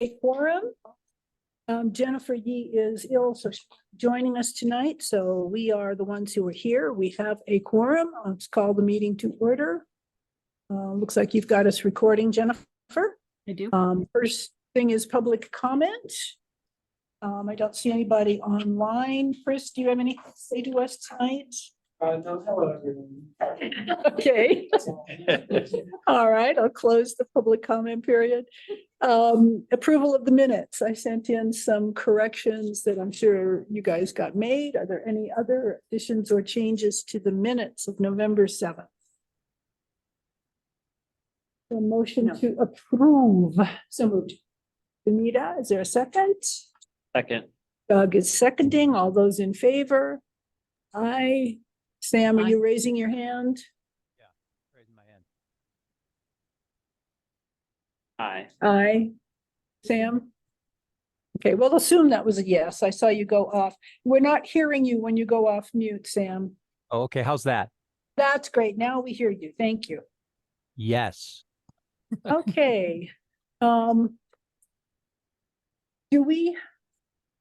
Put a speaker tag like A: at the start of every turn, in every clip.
A: a quorum. Jennifer Yee is ill, so she's joining us tonight. So we are the ones who are here. We have a quorum. Let's call the meeting to order. Looks like you've got us recording, Jennifer.
B: I do.
A: First thing is public comment. I don't see anybody online. Chris, do you have anything to say to us tonight?
C: No, hello, everyone.
A: Okay. All right, I'll close the public comment period. Approval of the minutes. I sent in some corrections that I'm sure you guys got made. Are there any other additions or changes to the minutes of November 7th? A motion to approve. So moved. Benita, is there a second?
D: Second.
A: Doug is seconding. All those in favor? Aye. Sam, are
B: Aye.
A: you raising your hand?
D: Raising my hand. Aye.
A: Aye. Sam? Okay, we'll assume that was a yes. I saw you go off. We're not hearing you when you go off mute, Sam.
E: Oh, okay. How's that?
A: That's great. Now we hear you. Thank you.
E: Yes.
A: Okay. Do we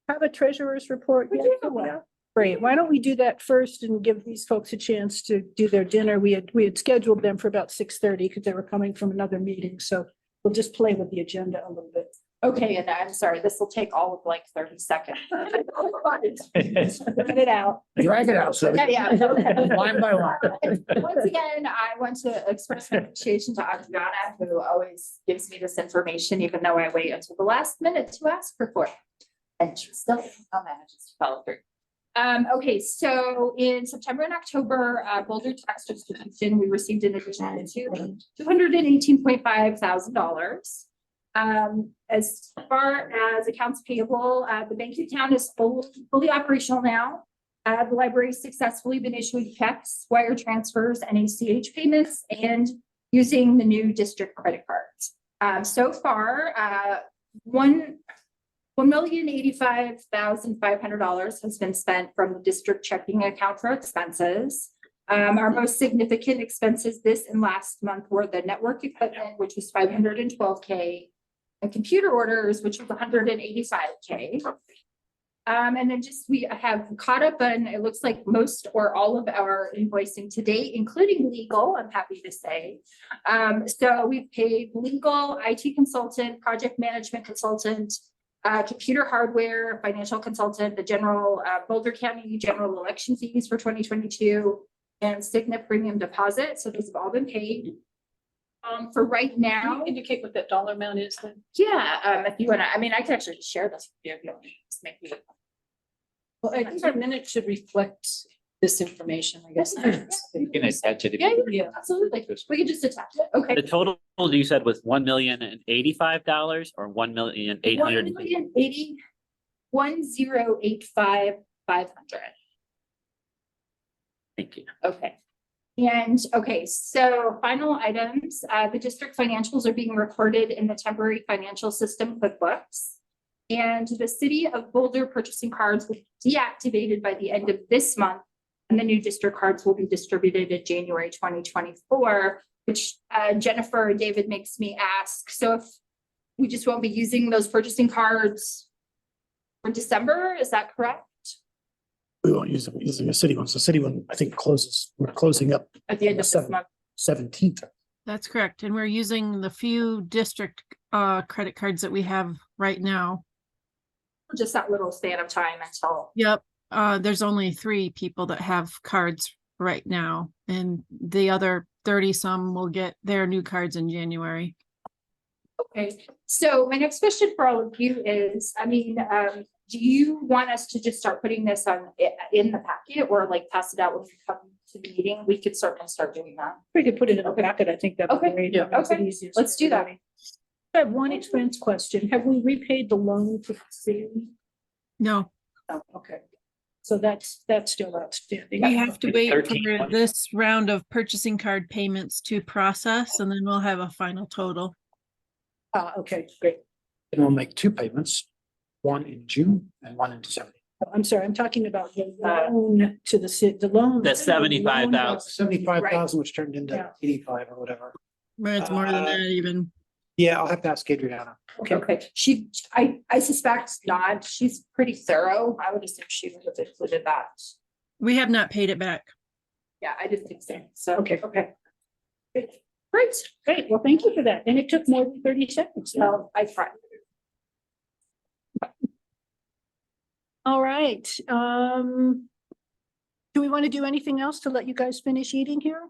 A: have a treasurer's report yet? Yeah. Great. Why don't we do that first and give these folks a chance to do their dinner? We had scheduled them for about 6:30 because they were coming from another meeting. So we'll just play with the agenda a little bit.
B: Okay, and I'm sorry, this will take all of like 30 seconds.
A: Get it out.
C: Drag it out, so.
B: Yeah.
C: Line by line.
B: Once again, I want to express my appreciation to Adriana, who always gives me this information, even though I wait until the last minute to ask her for it. And she still manages to follow through. Okay, so in September and October, Boulder tax distribution, we received an addition to $218,500. As far as accounts payable, the bank account is fully operational now. The library has successfully been issuing checks, wire transfers, and ACH payments, and using the new district credit cards. So far, $1,085,500 has been spent from the district checking account for expenses. Our most significant expenses this and last month were the network equipment, which was $512K, and computer orders, which was $185K. And then we have caught up on, it looks like most or all of our invoicing to date, including legal, I'm happy to say. So we've paid legal, IT consultant, project management consultant, computer hardware, financial consultant, the general Boulder County general election fees for 2022, and Cigna premium deposit. So those have all been paid. For right now,
A: Indicate what that dollar amount is then.
B: yeah. If you want to, I mean, I can actually just share this with you if you want to just make me.
A: Well, I think our minutes should reflect this information, I guess.
D: You can attach it.
B: Yeah, absolutely. We can just attach it. Okay.
D: The total you said was $1,085,000 or $1,800,000.
B: $1,085,500.
D: Thank you.
B: Okay. And okay, so final items, the district financials are being recorded in the temporary financial system QuickBooks. And the city of Boulder purchasing cards will be deactivated by the end of this month. And the new district cards will be distributed in January 2024, which Jennifer or David makes me ask. So if we just won't be using those purchasing cards for December, is that correct?
C: We won't use them, using a city one. So city one, I think we're closing up
B: At the end of this month?
C: 17th.
F: That's correct. And we're using the few district credit cards that we have right now.
B: Just that little span of time until.
F: Yep. There's only 3 people that have cards right now, and the other 30 some will get their new cards in January.
B: Okay, so my next question for all of you is, I mean, do you want us to just start putting this on in the packet or like pass it out when we come to the meeting? We could certainly start doing that.
A: We could put it in a packet. I think that'd be
B: Okay.
A: great.
B: Yeah.
A: Makes it
B: Okay.
A: easier
B: Let's
A: for
B: do that.
A: everybody. I have one expense question. Have we repaid the loan to the city?
F: No,
A: Oh, okay. So that's still outstanding.
F: we have to wait
D: 13
F: for
D: months.
F: this round of purchasing card payments to process, and then we'll have a final total.
A: Okay, great.
C: And we'll make 2 payments, one in June and one in December.
A: I'm sorry, I'm talking about the loan to the city, the loan.
D: The 75,000.
C: 75,000, which turned into
A: Yeah.
C: 85 or whatever.
F: But it's more than that even.
C: Yeah, I'll have to ask Adriana.
B: Okay, I suspect not. She's pretty thorough. I would assume she would have included that.
F: We have not paid it back.
B: Yeah, I didn't think so. So,
A: Okay.
B: okay.
A: Great, great. Well, thank you for that. And it took more than 30 seconds.
B: Well, I tried.
A: All right. Do we want to do anything else to let you guys finish eating here?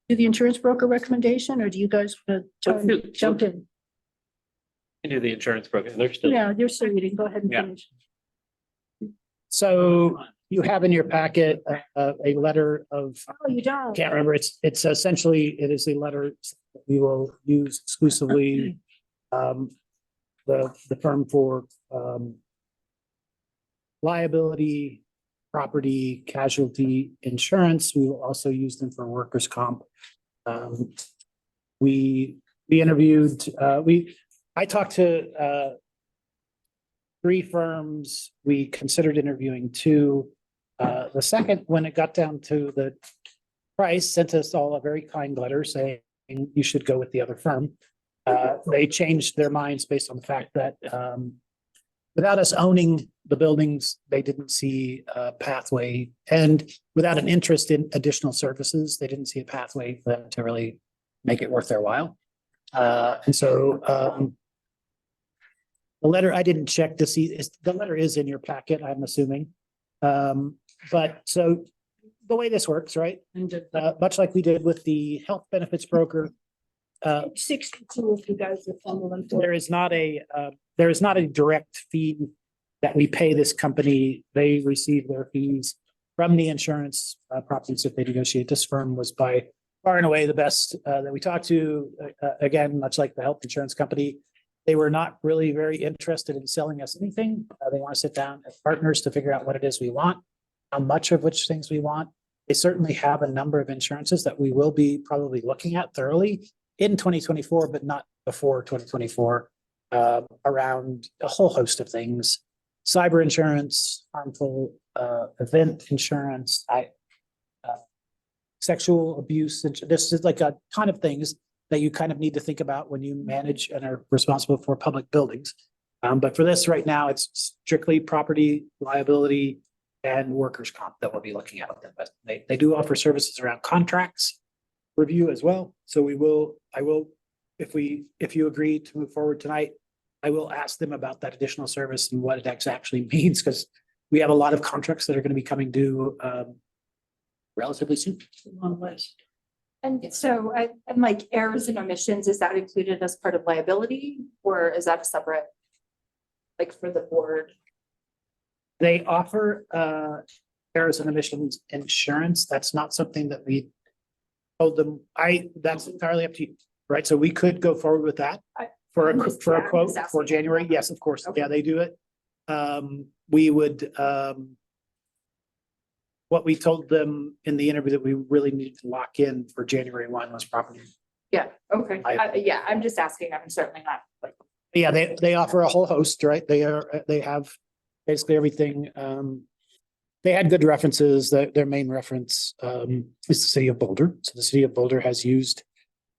A: Do the insurance broker recommendation, or do you guys want to jump in?
D: Can do the insurance broker. They're still.
A: Yeah, you're still eating. Go ahead and
D: Yeah.
A: finish.
C: So you have in your packet a letter of,
A: Oh, you don't?
C: can't remember, it's essentially, it is a letter that we will use exclusively. The firm for liability, property, casualty insurance. We will also use them for workers' comp. We interviewed, I talked to 3 firms. We considered interviewing 2. The second, when it got down to the price, sent us all a very kind letter saying you should go with the other firm. They changed their minds based on the fact that without us owning the buildings, they didn't see a pathway, and without an interest in additional services, they didn't see a pathway for them to really make it worth their while. And so the letter, I didn't check to see, the letter is in your packet, I'm assuming. But so the way this works, right? Much like we did with the health benefits broker,
A: 62 if you guys are fumbling through.
C: there is not a direct fee that we pay this company. They receive their fees from the insurance properties that they negotiate. This firm was by far and away the best that we talked to. Again, much like the health insurance company, they were not really very interested in selling us anything. They want to sit down as partners to figure out what it is we want, how much of which things we want. They certainly have a number of insurances that we will be probably looking at thoroughly in 2024, but not before 2024, around a whole host of things: cyber insurance, harmful event insurance, sexual abuse. This is like a ton of things that you kind of need to think about when you manage and are responsible for public buildings. But for this right now, it's strictly property liability and workers' comp that we'll be looking at with them. But they do offer services around contracts review as well. So I will, if you agree to move forward tonight, I will ask them about that additional service and what it actually means, because we have a lot of contracts that are going to be coming due relatively soon.
A: Long list.
B: And so, and like errors and omissions, is that included as part of liability, or is that a separate? Like for the board?
C: They offer errors and omissions insurance. That's not something that we told them. That's entirely up to you, right? So we could go forward with that for a quote for January. Yes, of course.
B: Okay.
C: Yeah, they do it. We would, what we told them in the interview that we really needed to lock in for January 1 was property.
B: Yeah, okay. Yeah, I'm just asking. I'm certainly not like.
C: Yeah, they offer a whole host, right? They have basically everything. They had good references. Their main reference is the city of Boulder. So the city of Boulder has used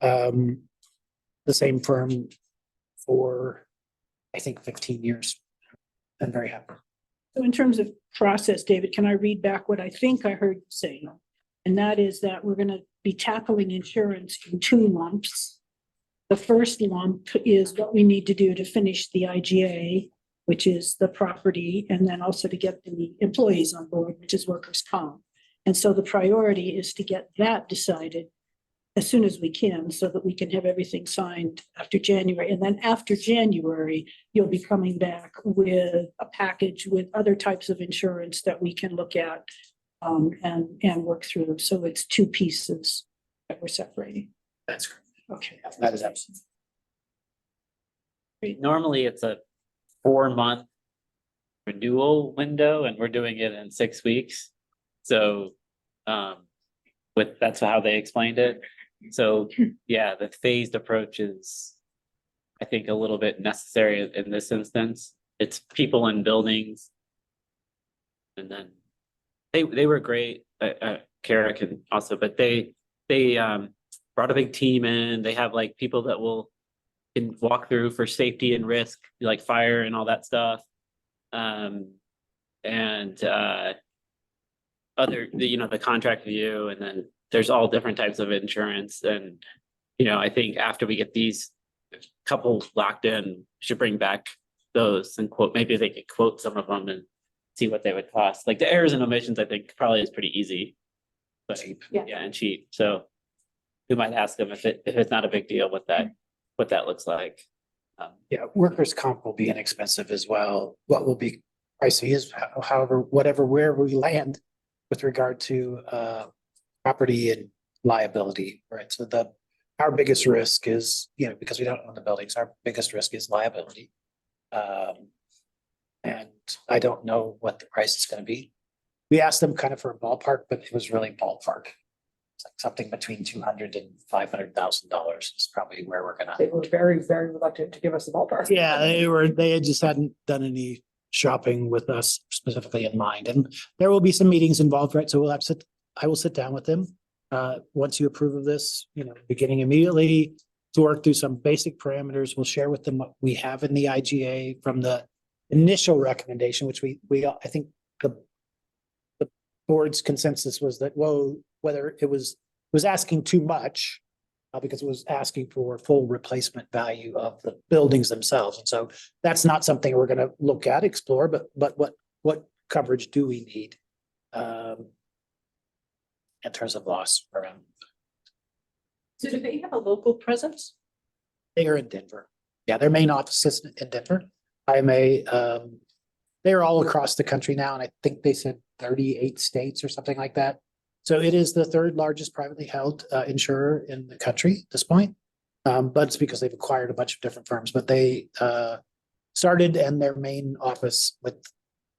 C: the same firm for, I think, 15 years. I'm very happy.
A: So in terms of process, David, can I read back what I think I heard you say? And that is that we're going to be tackling insurance in 2 lumps. The first lump is what we need to do to finish the IGA, which is the property, and then also to get the employees on board, which is workers' comp. And so the priority is to get that decided as soon as we can, so that we can have everything signed after January. And then after January, you'll be coming back with a package with other types of insurance that we can look at and work through. So it's 2 pieces that we're separating.
C: That's correct.
A: Okay.
C: That is absolutely.
D: Normally it's a 4-month renewal window, and we're doing it in 6 weeks. So, that's how they explained it. So, yeah, the phased approach is, I think, a little bit necessary in this instance. It's people in buildings. And then they were great. Kara can also, but they brought a big team in. They have like people that will can walk through for safety and risk, like fire and all that stuff. And other, the contract view, and then there's all different types of insurance. And, I think after we get these couple locked in, should bring back those and quote, maybe they could quote some of them and see what they would cost. Like the errors and omissions, I think probably is pretty easy. But
B: Yeah.
D: and cheap. So we might ask them if it's not a big deal, what that looks like.
C: Yeah, workers' comp will be inexpensive as well. What will be pricey is however, wherever we land with regard to property and liability, right? So our biggest risk is, because we don't own the buildings, our biggest risk is liability. And I don't know what the price is going to be. We asked them kind of for a ballpark, but it was really ballpark. It's like something between $200,000 and $500,000 is probably where we're gonna.
G: They were very, very reluctant to give us the ballpark.
C: Yeah, they just hadn't done any shopping with us specifically in mind, and there will be some meetings involved, right? So I will sit down with them. Once you approve of this, beginning immediately to work through some basic parameters. We'll share with them what we have in the IGA from the initial recommendation, which I think the board's consensus was that, whether it was asking too much, because it was asking for full replacement value of the buildings themselves. And so that's not something we're going to look at, explore, but what coverage do we need in terms of loss around?
G: So do they have a local presence?
C: They are in Denver. Yeah, their main office is in Denver. They're all across the country now, and I think they said 38 states or something like that. So it is the third largest privately held insurer in the country at this point. But it's because they've acquired a bunch of different firms, but they started, and their main office with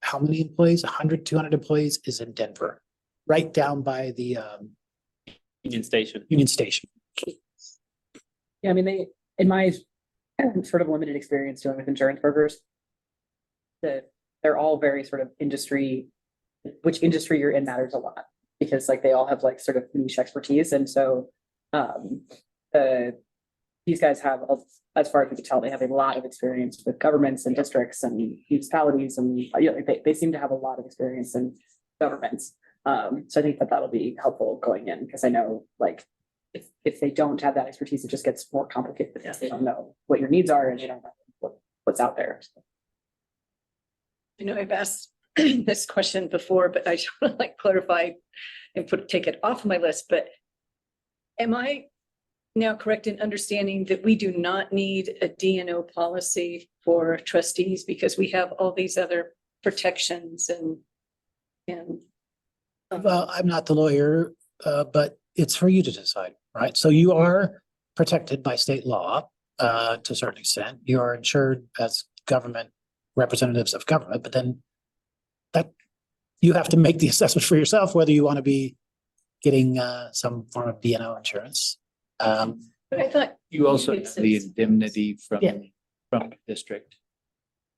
C: how many employees? 100, 200 employees is in Denver, right down by the
D: Union Station.
C: Union Station.
G: Yeah, I mean, in my sort of limited experience dealing with insurance brokers, they're all very sort of which industry you're in matters a lot, because like they all have like sort of niche expertise. And so these guys have, as far as we can tell, they have a lot of experience with governments and districts and municipalities, and they seem to have a lot of experience in governments. So I think that'll be helpful going in, because I know like if they don't have that expertise, it just gets more complicated because they don't know what your needs are and they don't know what's out there.
H: I've asked this question before, but I just want to like clarify and take it off my list. But am I now correct in understanding that we do not need a D&O policy for trustees because we have all these other protections and
C: Well, I'm not the lawyer, but it's for you to decide, right? So you are protected by state law to a certain extent. You are insured as government representatives of government, but then that you have to make the assessment for yourself whether you want to be getting some form of D&O insurance.
H: but I thought
I: You also
H: It
I: have the
H: says-
I: indemnity from
C: Yeah.
I: the district.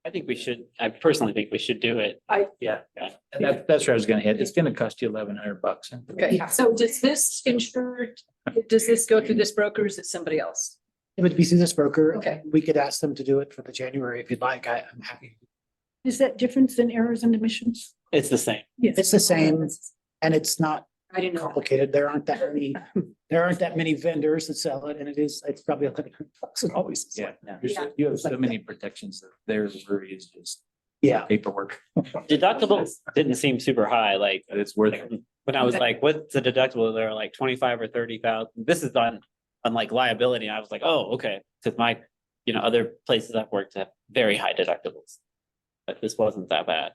D: I personally think we should do it.
I: Yeah. And that's where I was gonna hit. It's gonna cost you $1,100.
H: okay. So does this go through this broker or is it somebody else?
C: It would be through this broker.
H: Okay.
C: We could ask them to do it for the January if you'd like. I'm happy.
A: Is that different than errors and omissions?
D: It's the same.
C: It's the same, and it's not
B: I didn't know.
C: complicated. There aren't that many vendors that sell it, and it's probably $100 it always. is.
I: Yeah.
B: Yeah.
I: You have so many protections that their worry is just
C: Yeah.
I: paperwork.
D: Deductibles didn't seem super high, like
I: But it's worth it.
D: when I was
B: Okay.
D: like, what's the deductible? They're like 25 or 30,000. This is on like liability. And I was like, oh, okay. Cause my, other places I've worked have very high deductibles. But this wasn't that bad.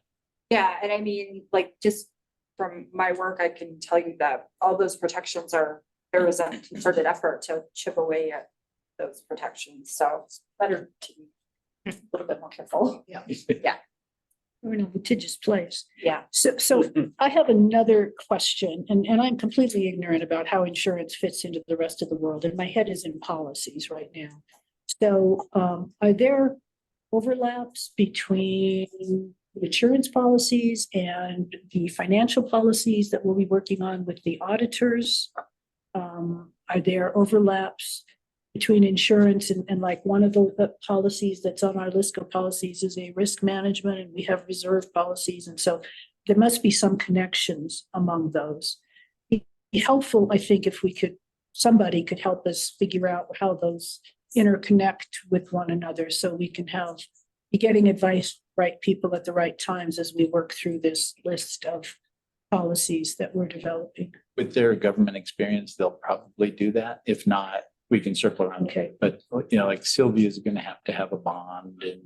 B: Yeah, and I mean, like, just from my work, I can tell you that all those protections there was a concerted effort to chip away at those protections, so it's better to be a little bit more careful.
A: We're in a litigious place.
B: Yeah.
A: So I have another question, and I'm completely ignorant about how insurance fits into the rest of the world, and my head is in policies right now. So are there overlaps between insurance policies and the financial policies that we'll be working on with the auditors? Are there overlaps between insurance and like one of the policies that's on our list of policies is a risk management, and we have reserve policies. And so there must be some connections among those. It'd be helpful, I think, if somebody could help us figure out how those interconnect with one another, so we can be getting advice, right people at the right times as we work through this list of policies that we're developing.
I: With their government experience, they'll probably do that. If not, we can circle around.
A: Okay.
I: But, like Sylvia's gonna have a bond and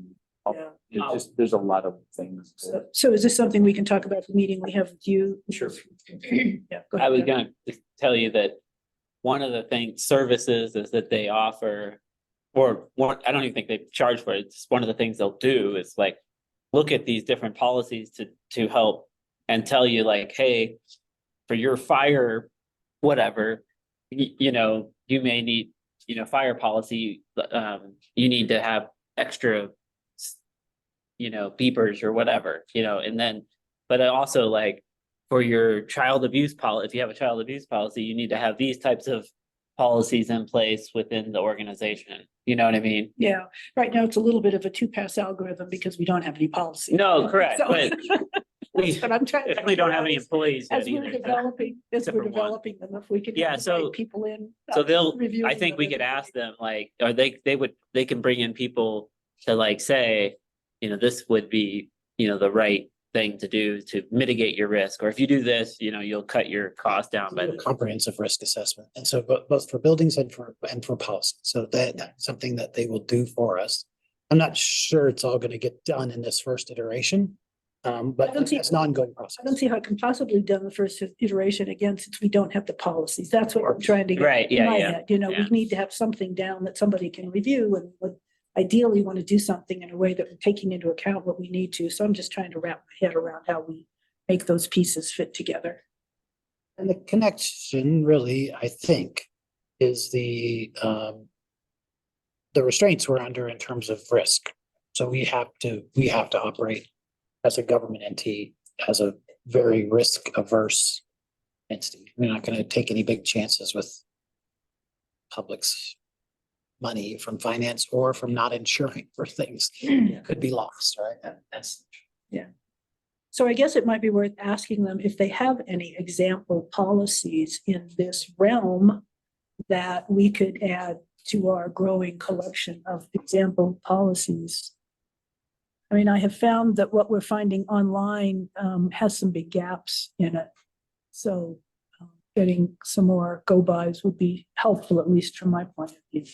A: Yeah.
I: it's just, there's a lot of things.
A: So is this something we can talk about at the meeting we have with you?
I: Sure.
A: Yeah. go
D: I
A: ahead,
D: was
A: Jeff.
D: gonna just tell you that one of the services is that they offer, or one, I don't even think they charge for it. It's one of the things they'll do is like, look at these different policies to help and tell you like, hey, for your fire, whatever, you may need, fire policy, you need to have extra, beepers or whatever, and then, but also like for your child abuse policy, if you have a child abuse policy, you need to have these types of policies in place within the organization. You know what I mean?
A: Yeah, right now it's a little bit of a two-pass algorithm because we don't have any policy.
D: No, correct,
A: So-
D: but we
A: But I'm trying. to
D: definitely don't have any employees yet
A: As we're
D: either.
A: developing,
D: Except for one.
A: them, if we can.
D: Yeah,
A: have the right
D: so-
A: People in.
D: So they'll,
A: reviewing
D: I think we
A: them.
D: could ask them like, or they can bring in people to like say, this would be, the right thing to do to mitigate your risk. Or if you do this, you'll cut your cost down by
C: A
D: this.
C: comprehensive risk assessment. And so both for buildings and for policy. So that's something that they will do for us. I'm not sure it's all going to get done in this first iteration. But
A: don't see-
C: it's an ongoing process.
A: I don't see how it can possibly done the first iteration again, since we don't have the policies. That's what I'm trying to get.
D: Right,
A: in
D: yeah,
A: my
D: yeah.
A: head.
D: yeah.
A: We need to have something down that somebody can review and would ideally want to do something in a way that we're taking into account what we need to. So I'm just trying to wrap my head around how we make those pieces fit together.
C: And the connection really, I think, is the restraints we're under in terms of risk. So we have to operate as a government entity, as a very risk averse entity. We're not going to take any big chances with public's money from finance or from not insuring for things that could be lost, right? That's
A: So I guess it might be worth asking them if they have any example policies in this realm that we could add to our growing collection of example policies. I mean, I have found that what we're finding online has some big gaps in it. So getting some more go-bys would be helpful, at least from my point of view.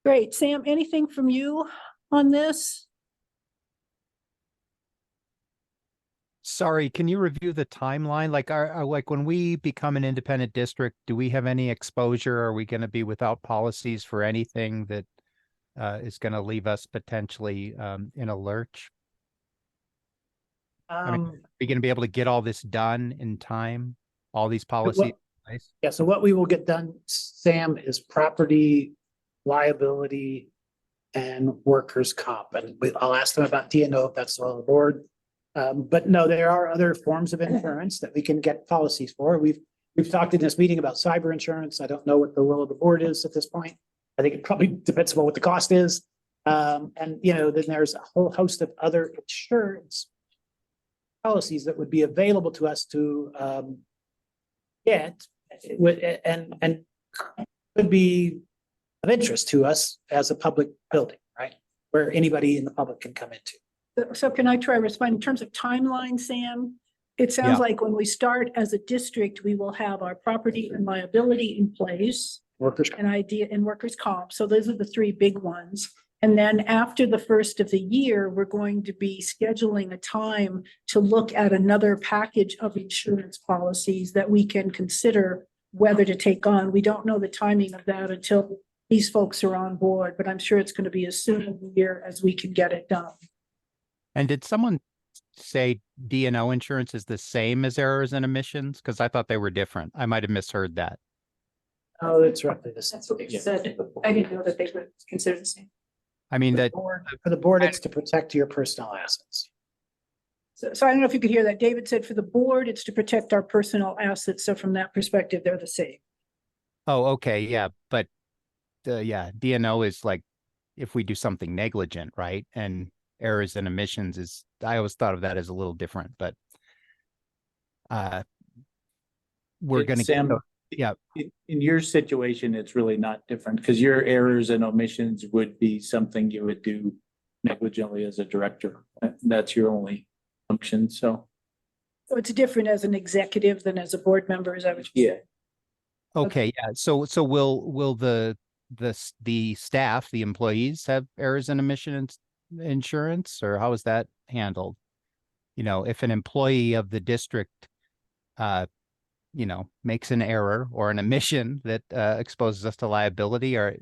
A: Great. Sam, anything from you on this?
E: Sorry, can you review the timeline? Like, like when we become an independent district, do we have any exposure? Are we going to be without policies for anything that is going to leave us potentially in a lurch? Are we going to be able to get all this done in time? All these policies in place?
C: Yeah, so what we will get done, Sam, is property liability and workers' comp. And I'll ask them about DNO if that's on the board. But no, there are other forms of insurance that we can get policies for. We've talked in this meeting about cyber insurance. I don't know what the will of the board is at this point. I think it probably depends on what the cost is. And then there's a whole host of other insurance policies that would be available to us to get and could be of interest to us as a public building, right? Where anybody in the public can come into.
A: So can I try to respond in terms of timeline, Sam? It sounds
E: Yeah.
A: like when we start as a district, we will have our property and liability in place,
C: Workers.
A: an idea and workers' comp. So those are the three big ones. And then after the first of the year, we're going to be scheduling a time to look at another package of insurance policies that we can consider whether to take on. We don't know the timing of that until these folks are on board, but I'm sure it's going to be as soon in the year as we can get it done.
E: And did someone say D&O insurance is the same as errors and omissions? Because I thought they were different. I might have misheard that.
C: Oh, it's roughly the same.
H: That's what you said. I didn't know that they would consider the same.
E: I mean, that
C: For the board, it's to protect your personal assets.
A: So I don't know if you could hear that. David said for the board, it's to protect our personal assets. So from that perspective, they're the same.
E: Oh, okay, yeah, but yeah, DNO is like if we do something negligent, right? And errors and omissions is, I always thought of that as a little different, but we're going to get
I: Sam,
E: those. Yeah.
I: in your situation, it's really not different because your errors and omissions would be something you would do negligently as a director. That's your only function, so.
A: So it's different as an executive than as a board member, as I was.
I: Yeah.
E: Okay, yeah. So will the staff, the employees have errors and omissions insurance, or how is that handled? You know, if an employee of the district makes an error or an omission that exposes us to liability, are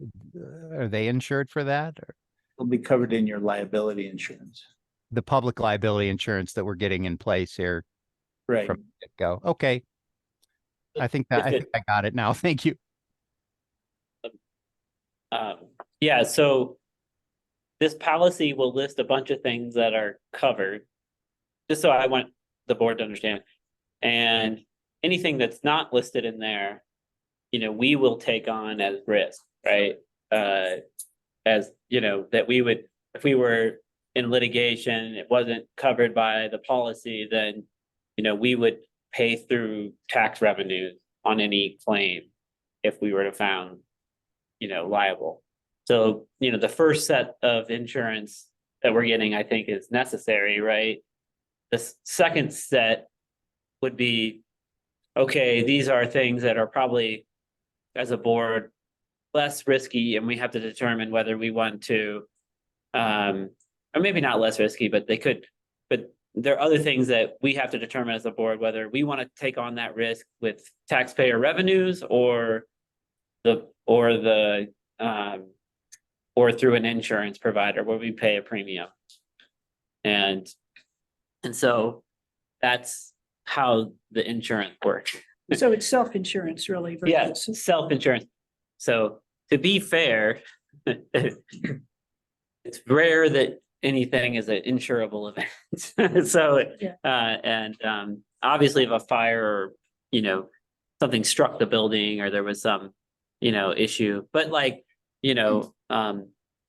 E: they insured for that? Or
I: Will be covered in your liability insurance.
E: the public liability insurance that we're getting in place here
I: Right.
E: from the get-go? Okay. I think
D: If it-
E: I got it now. Thank you.
D: Yeah, so this policy will list a bunch of things that are covered, just so I want the board to understand. And anything that's not listed in there, we will take on as risk, right? As, that we would, if we were in litigation, it wasn't covered by the policy, then, we would pay through tax revenues on any claim if we were to found, liable. So, the first set of insurance that we're getting, I think, is necessary, right? The second set would be, okay, these are things that are probably, as a board, less risky, and we have to determine whether we want to, or maybe not less risky, but there are other things that we have to determine as a board, whether we want to take on that risk with taxpayer revenues or through an insurance provider where we pay a premium. And so that's how the insurance works.
A: So it's self-insurance really.
D: Yeah,
A: versus-
D: self-insurance. So to be fair, it's rare that anything is an insurable event. So, obviously if a fire or, something struck the building or there was some, issue, but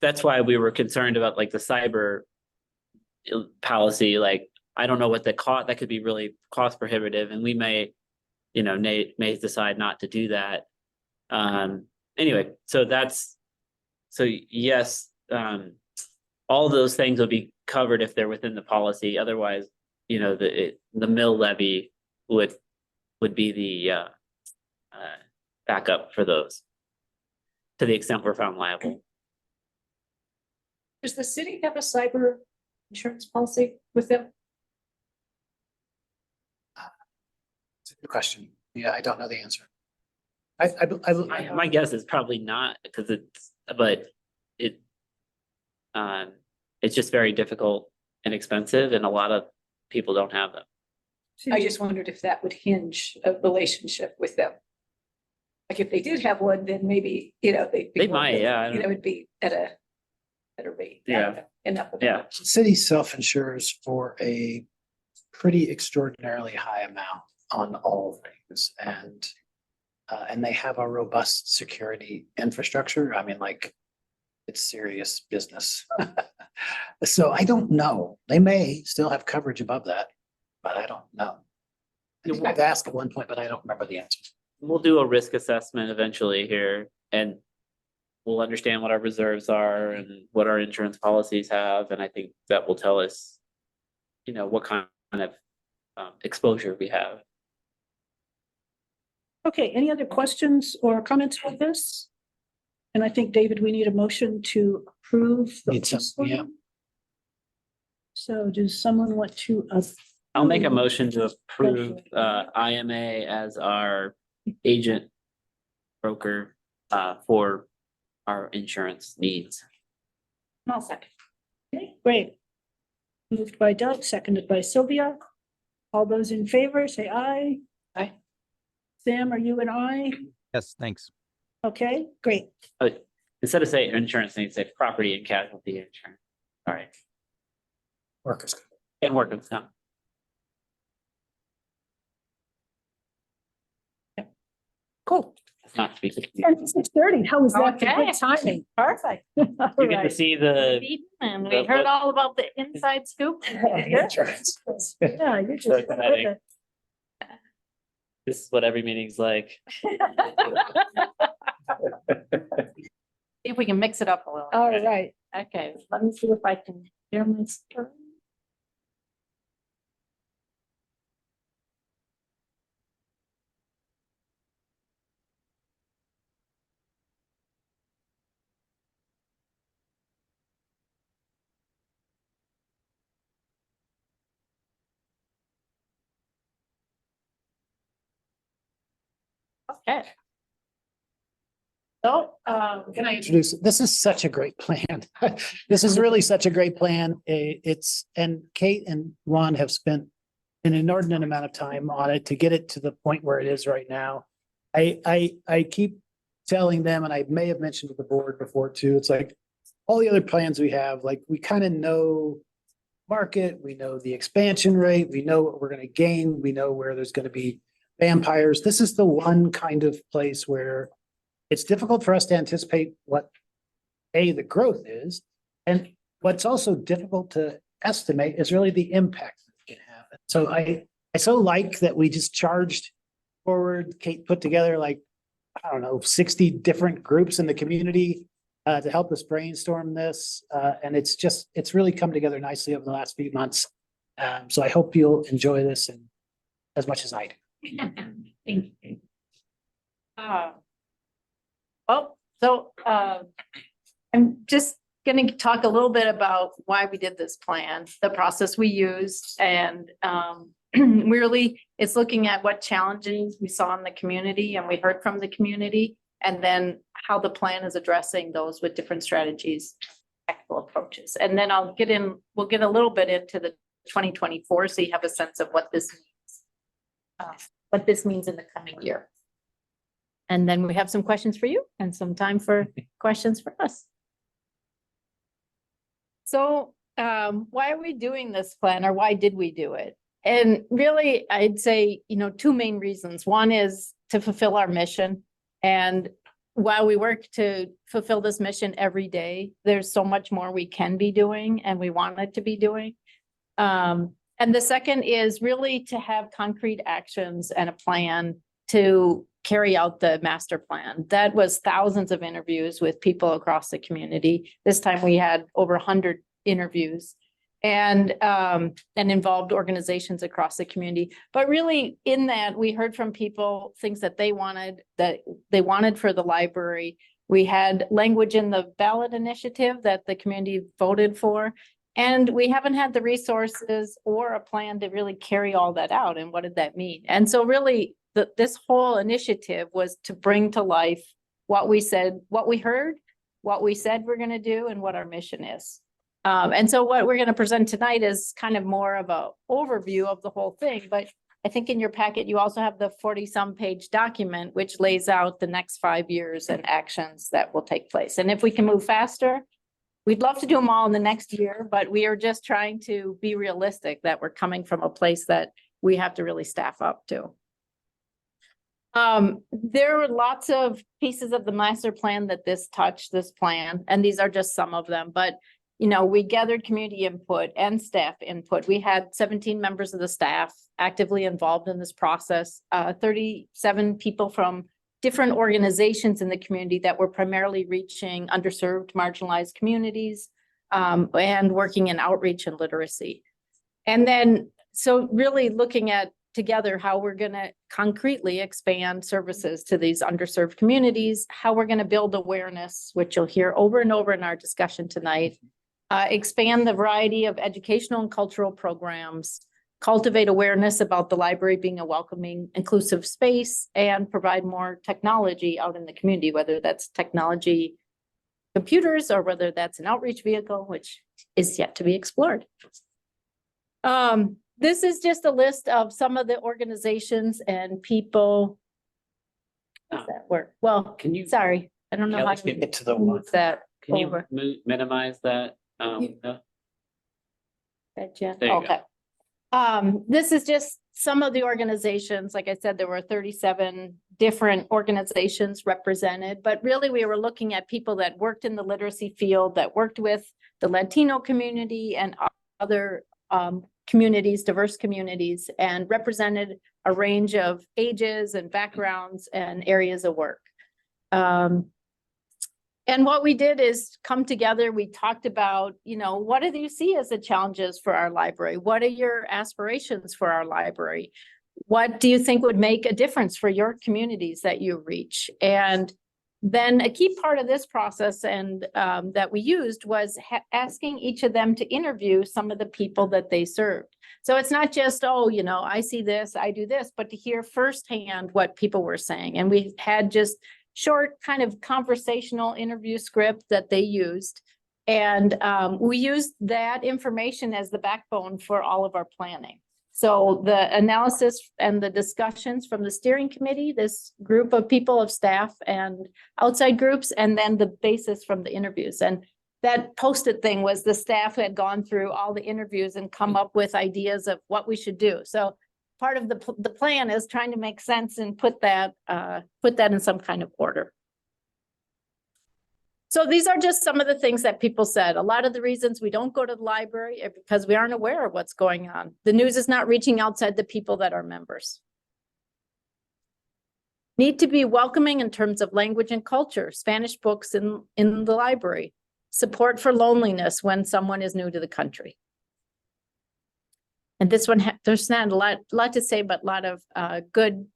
D: that's why we were concerned about like the cyber policy. Like, I don't know what the cost, that could be really cost prohibitive, and we may, may decide not to do that. Anyway, so yes, all those things will be covered if they're within the policy. Otherwise, the mill levy would be the backup for those, to the extent we're found liable.
H: Does the city have a cyber insurance policy with them?
C: It's a good question. Yeah, I don't know the answer.
D: My guess is probably not, because it's just very difficult and expensive, and a lot of people don't have them.
H: I just wondered if that would hinge a relationship with them. Like if they did have one, then maybe,
D: They might, yeah, I don't
H: it would be at a better rate.
D: Yeah.
H: Enough.
D: Yeah,
C: City self-insures for a pretty extraordinarily high amount on all things, and they have a robust security infrastructure. I mean, like, it's serious business. So I don't know. They may still have coverage above that, but I don't know. I think I've asked at one point, but I don't remember the answer.
D: we'll do a risk assessment eventually here, and we'll understand what our reserves are and what our insurance policies have, and I think that will tell us, what kind of exposure we have.
A: Okay, any other questions or comments on this? And I think, David, we need a motion to approve.
C: Need some, yeah.
A: So does someone want to?
D: I'll make a motion to approve IMA as our agent broker for our insurance needs.
B: I'll second.
A: Okay, great. Moved by Doug, seconded by Sylvia. All those in favor, say aye.
H: Aye.
A: Sam, are you an aye?
E: Yes, thanks.
A: Okay, great.
D: Instead of saying insurance needs, say property and casualty insurance. All right,
C: Workers.
D: and workers' comp.
A: Cool.
D: not to be confused.
A: 6:30, how was that?
F: Okay.
A: Good timing.
F: Perfect.
A: All
D: You get to
A: right.
D: see the.
F: And
D: the-
F: we heard
D: what-
F: all about the inside scoop.
A: That's right. Yeah, you're
D: So
A: just.
D: exciting. This is what every meeting's like.
F: See if we can mix it up a little.
A: All right.
F: Okay, let me see if I can hear my screen. Okay. So,
C: Can I introduce, this is such a great plan. This is really such a great plan. It's, and Kate and Ron have spent an inordinate amount of time on it to get it to the point where it is right now. I keep telling them, and I may have mentioned to the board before too, it's like all the other plans we have, like we kind of know market, we know the expansion rate, we know what we're going to gain, we know where there's going to be vampires. This is the one kind of place where it's difficult for us to anticipate what the growth is. And what's also difficult to estimate is really the impact that can happen. So I so like that we just charged forward. Kate put together like, I don't know, 60 different groups in the community to help us brainstorm this. And it's really come together nicely over the last few months. So I hope you'll enjoy this and as much as I do.
F: thank you. Well, so, I'm just gonna talk a little bit about why we did this plan, the process we used, and, really, it's looking at what challenges we saw in the community and we heard from the community, and then how the plan is addressing those with different strategies, tactical approaches. And then we'll get a little bit into the 2024, so you have a sense of what this means in the coming year. And then we have some questions for you and some time for questions for us. So, why are we doing this plan, or why did we do it? And really, I'd say, two main reasons. One is to fulfill our mission. And while we work to fulfill this mission every day, there's so much more we can be doing and we wanted to be doing. And the second is really to have concrete actions and a plan to carry out the master plan. That was thousands of interviews with people across the community. This time we had over 100 interviews and involved organizations across the community. But really in that, we heard from people things that they wanted for the library. We had language in the ballot initiative that the community voted for. And we haven't had the resources or a plan to really carry all that out. And what did that mean? And so really, this whole initiative was to bring to life what we said, what we heard, what we said we're going to do, and what our mission is. And so what we're going to present tonight is kind of more of an overview of the whole thing. But I think in your packet, you also have the 40-some page document, which lays out the next 5 years and actions that will take place. And if we can move faster, we'd love to do them all in the next year, but we are just trying to be realistic that we're coming from a place that we have to really staff up to. There were lots of pieces of the master plan that this plan, and these are just some of them, but we gathered community input and staff input. We had 17 members of the staff actively involved in this process, 37 people from different organizations in the community that were primarily reaching underserved, marginalized communities, and working in outreach and literacy. And then, so really looking at together how we're going to concretely expand services to these underserved communities, how we're going to build awareness, which you'll hear over and over in our discussion tonight, expand the variety of educational and cultural programs, cultivate awareness about the library being a welcoming, inclusive space, and provide more technology out in the community, whether that's technology computers or whether that's an outreach vehicle, which is yet to be explored. This is just a list of some of the organizations and people that work. Well,
D: Can you,
F: sorry, I don't know
D: Yeah,
F: how
D: let's
F: to
C: get to the
F: move
C: one.
F: that
D: can you
F: over.
D: minimize that? No?
F: Jen?
D: There you go.
F: Okay. This is just some of the organizations. Like I said, there were 37 different organizations represented, but really we were looking at people that worked in the literacy field, that worked with the Latino community and other communities, diverse communities, and represented a range of ages and backgrounds and areas of work. And what we did is come together, we talked about, what do you see as the challenges for our library? What are your aspirations for our library? What do you think would make a difference for your communities that you reach? And then a key part of this process and that we used was asking each of them to interview some of the people that they served. So it's not just, I see this, I do this, but to hear firsthand what people were saying. And we had just short kind of conversational interview script that they used. And we used that information as the backbone for all of our planning. So the analysis and the discussions from the steering committee, this group of people of staff and outside groups, and then the basis from the interviews. And that Post-it thing was the staff had gone through all the interviews and come up with ideas of what we should do. So part of the plan is trying to make sense and put that in some kind of order. So these are just some of the things that people said. A lot of the reasons we don't go to the library are because we aren't aware of what's going on. The news is not reaching outside the people that are members. Need to be welcoming in terms of language and culture, Spanish books in the library, support for loneliness when someone is new to the country. And this one, there's not a lot to say, but a lot of good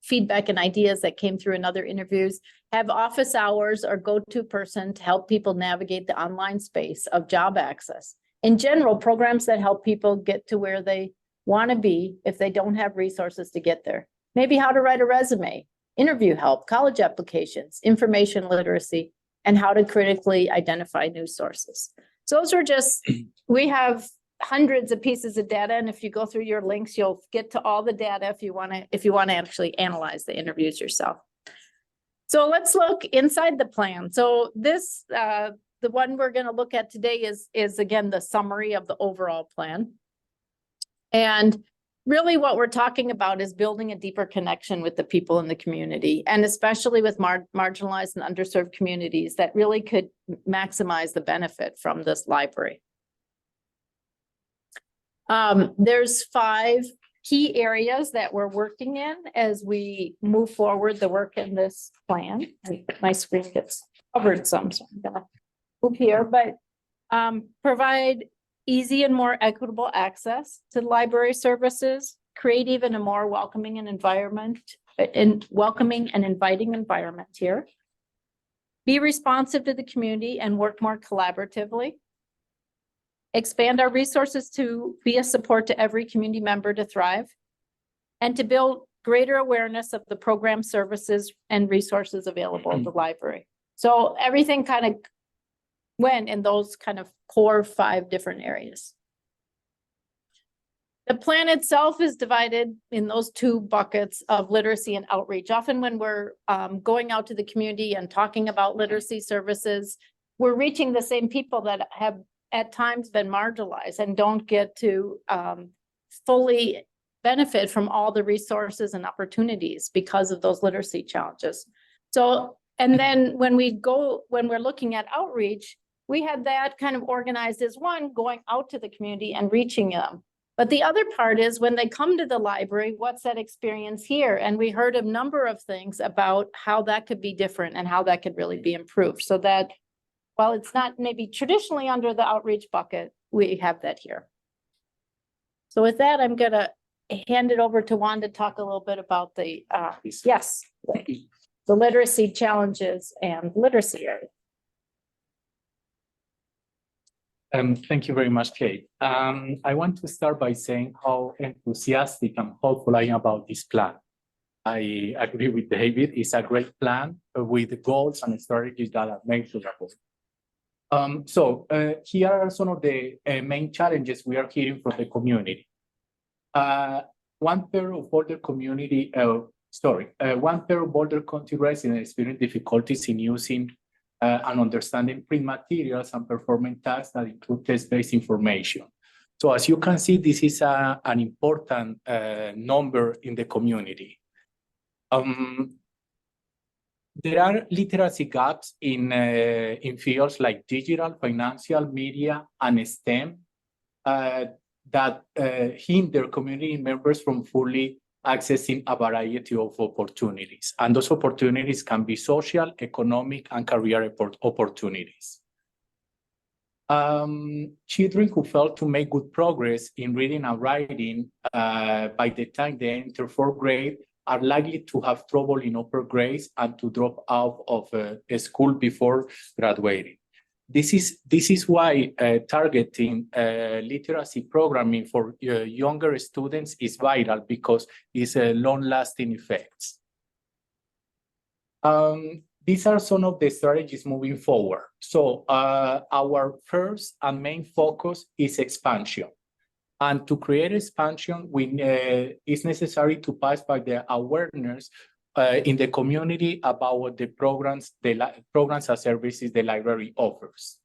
F: feedback and ideas that came through in other interviews. Have office hours or go-to person to help people navigate the online space of job access. In general, programs that help people get to where they want to be if they don't have resources to get there. Maybe how to write a resume, interview help, college applications, information literacy, and how to critically identify news sources. So those are just, we have hundreds of pieces of data, and if you go through your links, you'll get to all the data if you want to actually analyze the interviews yourself. So let's look inside the plan. So this, the one we're going to look at today is again the summary of the overall plan. And really what we're talking about is building a deeper connection with the people in the community, and especially with marginalized and underserved communities that really could maximize the benefit from this library. There's 5 key areas that we're working in as we move forward the work in this plan. My screen gets covered some, so I'm gonna move here, but provide easy and more equitable access to library services, create even a more welcoming and inviting environment here. Be responsive to the community and work more collaboratively. Expand our resources to be a support to every community member to thrive, and to build greater awareness of the program services and resources available at the library. So everything kind of went in those kind of core 5 different areas. The plan itself is divided in those 2 buckets of literacy and outreach. Often when we're going out to the community and talking about literacy services, we're reaching the same people that have at times been marginalized and don't get to fully benefit from all the resources and opportunities because of those literacy challenges. So, and then when we're looking at outreach, we had that kind of organized as one, going out to the community and reaching them. But the other part is when they come to the library, what's that experience here? And we heard a number of things about how that could be different and how that could really be improved, so that while it's not maybe traditionally under the outreach bucket, we have that here. So with that, I'm gonna hand it over to Juan to talk a little bit about the, the literacy challenges and literacy area.
I: Thank you very much, Kate. I want to start by saying how enthusiastic and hopeful I am about this plan. I agree with David. It's a great plan with goals and strategies that are measurable. Here are some of the main challenges we are hearing from the community. 1/3 of Boulder community, 1/3 of Boulder County residents experience difficulties in using and understanding print materials and performing tasks that include test-based information. So as you can see, this is an important number in the community. There are literacy gaps in fields like digital, financial, media, and STEM that hinder community members from fully accessing a variety of opportunities. And those opportunities can be social, economic, and career opportunities. Children who fail to make good progress in reading and writing by the time they enter fourth grade are likely to have trouble in upper grades and to drop out of school before graduating. This is why targeting literacy programming for younger students is vital because it's long-lasting effects. These are some of the strategies moving forward. So our first and main focus is expansion. And to create expansion, it's necessary to pass by the awareness in the community about the programs and services the library offers.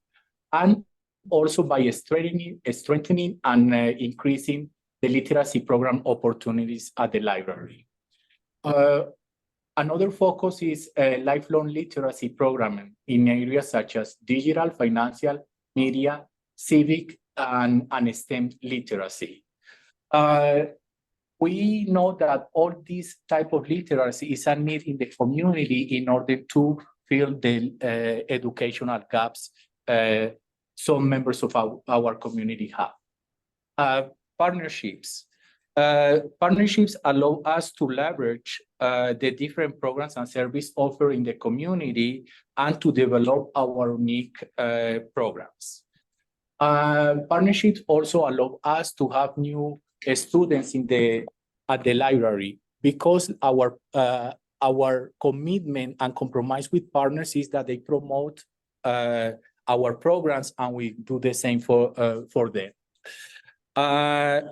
I: And also by strengthening and increasing the literacy program opportunities at the library. Another focus is lifelong literacy programming in areas such as digital, financial, media, civic, and STEM literacy. We know that all this type of literacy is a need in the community in order to fill the educational gaps some members of our community have. Partnerships. Partnerships allow us to leverage the different programs and services offered in the community and to develop our unique programs. Partnerships also allow us to have new students at the library because our commitment and compromise with partners is that they promote our programs and we do the same for them.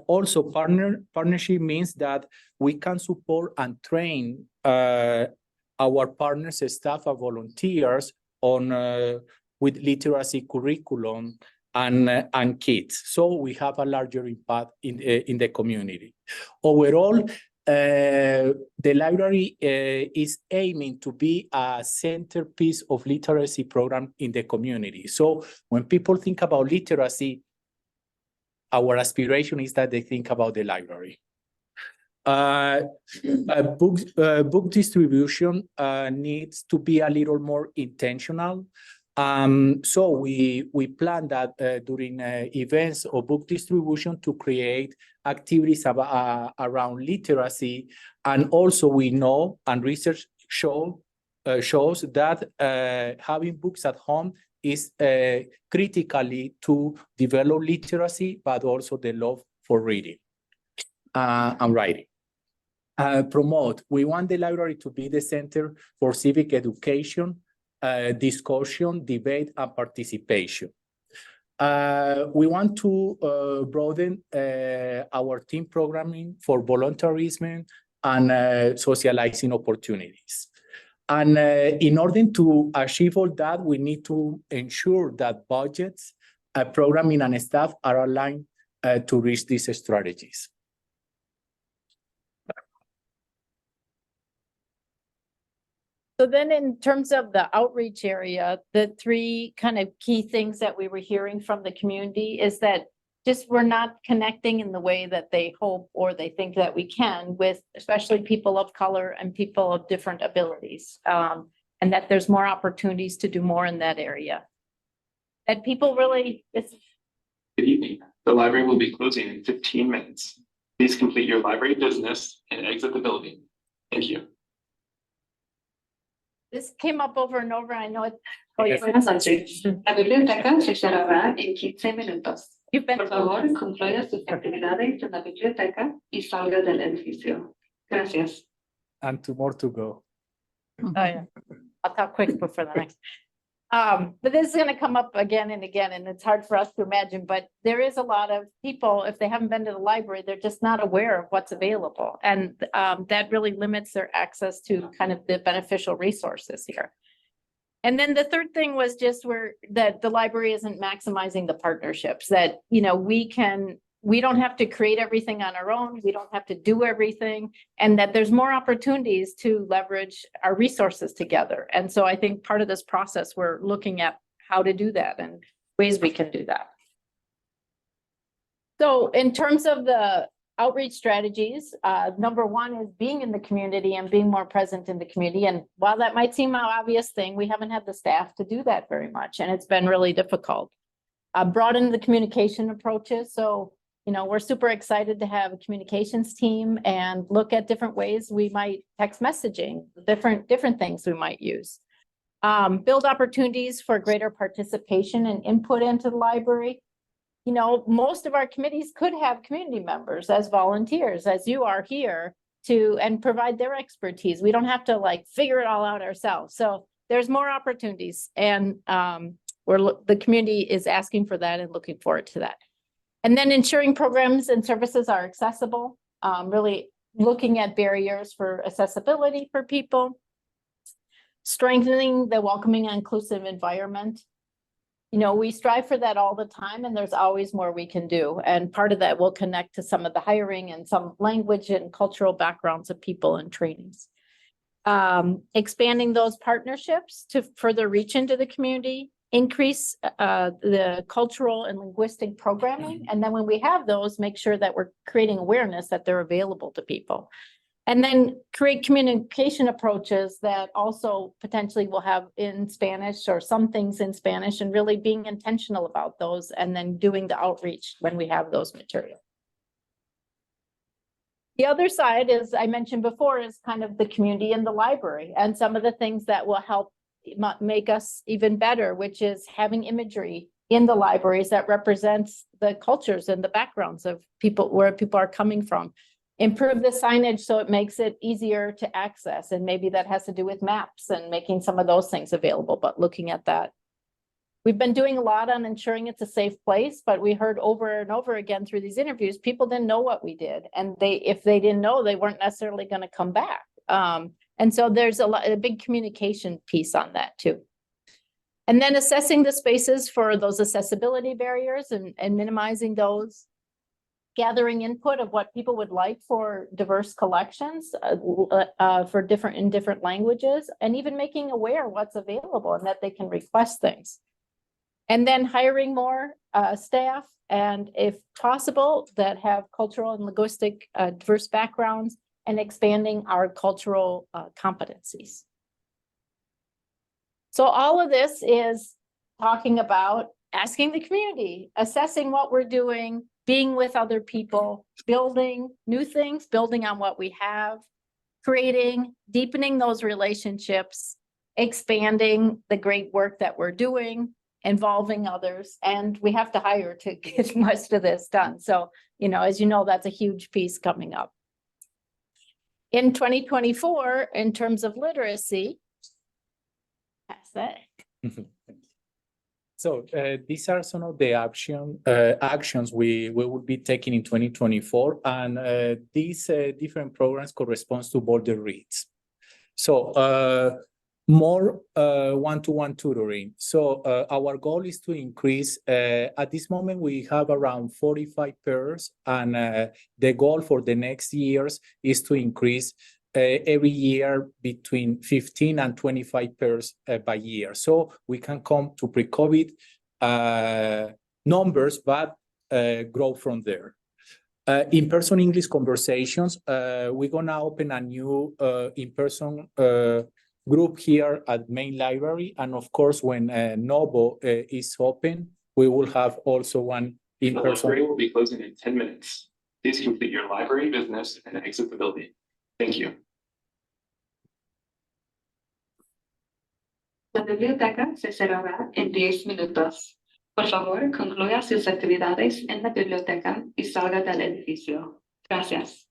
I: Also, partnership means that we can support and train our partners, staff, and volunteers with literacy curriculum and kids. So we have a larger impact in the community. Overall, the library is aiming to be a centerpiece of literacy program in the community. So when people think about literacy, our aspiration is that they think about the library. Book distribution needs to be a little more intentional. So we plan that during events or book distribution to create activities around literacy. And also we know and research shows that having books at home is critically to develop literacy, but also the love for reading and writing. Promote. We want the library to be the center for civic education, discussion, debate, and participation. We want to broaden our team programming for volunteerism and socializing opportunities. And in order to achieve all that, we need to ensure that budgets, programming, and staff are aligned to reach these strategies.
F: So then in terms of the outreach area, the three kind of key things that we were hearing from the community is that just we're not connecting in the way that they hope or they think that we can with especially people of color and people of different abilities. And that there's more opportunities to do more in that area. And people really,
J: Good evening. The library will be closing in 15 minutes. Please complete your library business and exit the building. Thank you.
F: this came up over and over. I know it.
K: Buenas noches. La biblioteca se cerrará en 15 minutos.
F: You've been.
K: Por favor, concluya sus actividades en la biblioteca y salga del edificio. Gracias.
I: And 2 more to go.
F: Oh, yeah. I'll talk quick before the next. But this is gonna come up again and again, and it's hard for us to imagine, but there is a lot of people, if they haven't been to the library, they're just not aware of what's available. And that really limits their access to kind of the beneficial resources here. And then the third thing was just that the library isn't maximizing the partnerships that, you know, we can we don't have to create everything on our own. We don't have to do everything, and that there's more opportunities to leverage our resources together. And so I think part of this process, we're looking at how to do that and ways we can do that. So in terms of the outreach strategies, number one is being in the community and being more present in the community. And while that might seem an obvious thing, we haven't had the staff to do that very much, and it's been really difficult. Broaden the communication approaches. So, you know, we're super excited to have a communications team and look at different ways we might text messaging, different things we might use. Build opportunities for greater participation and input into the library. You know, most of our committees could have community members as volunteers, as you are here, and provide their expertise. We don't have to like figure it all out ourselves. So there's more opportunities, and the community is asking for that and looking forward to that. And then ensuring programs and services are accessible, really looking at barriers for accessibility for people. Strengthening the welcoming and inclusive environment. You know, we strive for that all the time, and there's always more we can do. And part of that will connect to some of the hiring and some language and cultural backgrounds of people and trainings. Expanding those partnerships to further reach into the community, increase the cultural and linguistic programming. And then when we have those, make sure that we're creating awareness that they're available to people. And then create communication approaches that also potentially will have in Spanish or some things in Spanish, and really being intentional about those, and then doing the outreach when we have those materials. The other side, as I mentioned before, is kind of the community and the library, and some of the things that will help make us even better, which is having imagery in the libraries that represents the cultures and the backgrounds of people, where people are coming from. Improve the signage so it makes it easier to access, and maybe that has to do with maps and making some of those things available, but looking at that. We've been doing a lot on ensuring it's a safe place, but we heard over and over again through these interviews, people didn't know what we did, and if they didn't know, they weren't necessarily going to come back. And so there's a big communication piece on that too. And then assessing the spaces for those accessibility barriers and minimizing those. Gathering input of what people would like for diverse collections for different languages, and even making aware what's available and that they can request things. And then hiring more staff, and if possible, that have cultural and linguistic diverse backgrounds, and expanding our cultural competencies. So all of this is talking about asking the community, assessing what we're doing, being with other people, building new things, building on what we have, creating, deepening those relationships, expanding the great work that we're doing, involving others, and we have to hire to get most of this done. So, you know, as you know, that's a huge piece coming up. In 2024, in terms of literacy, that's that.
I: So these are some of the actions we will be taking in 2024, and these different programs corresponds to Boulder Reads. So more one-to-one tutoring. So our goal is to increase, at this moment we have around 45 pairs, and the goal for the next years is to increase every year between 15 and 25 pairs by year. So we can come to pre-COVID numbers, but grow from there. In-person English conversations, we're gonna open a new in-person group here at Main Library. And of course, when Novo is open, we will have also one
J: The
I: in-person.
J: library will be closing in 10 minutes. Please complete your library business and exit the building. Thank you.
K: La biblioteca se cerrará en 10 minutos. Por favor, concluya sus actividades en la biblioteca y salga del edificio. Gracias.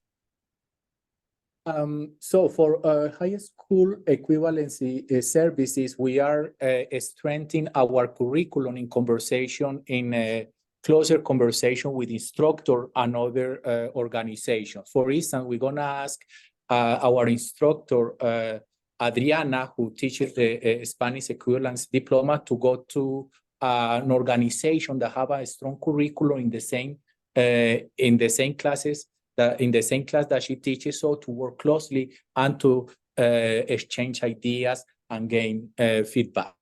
I: So for high school equivalency services, we are strengthening our curriculum in conversation, in closer conversation with instructor and other organizations. For instance, we're gonna ask our instructor, Adriana, who teaches the Spanish equivalence diploma, to go to an organization that have a strong curriculum in the same in the same classes that in the same class that she teaches, so to work closely and to exchange ideas and gain feedback.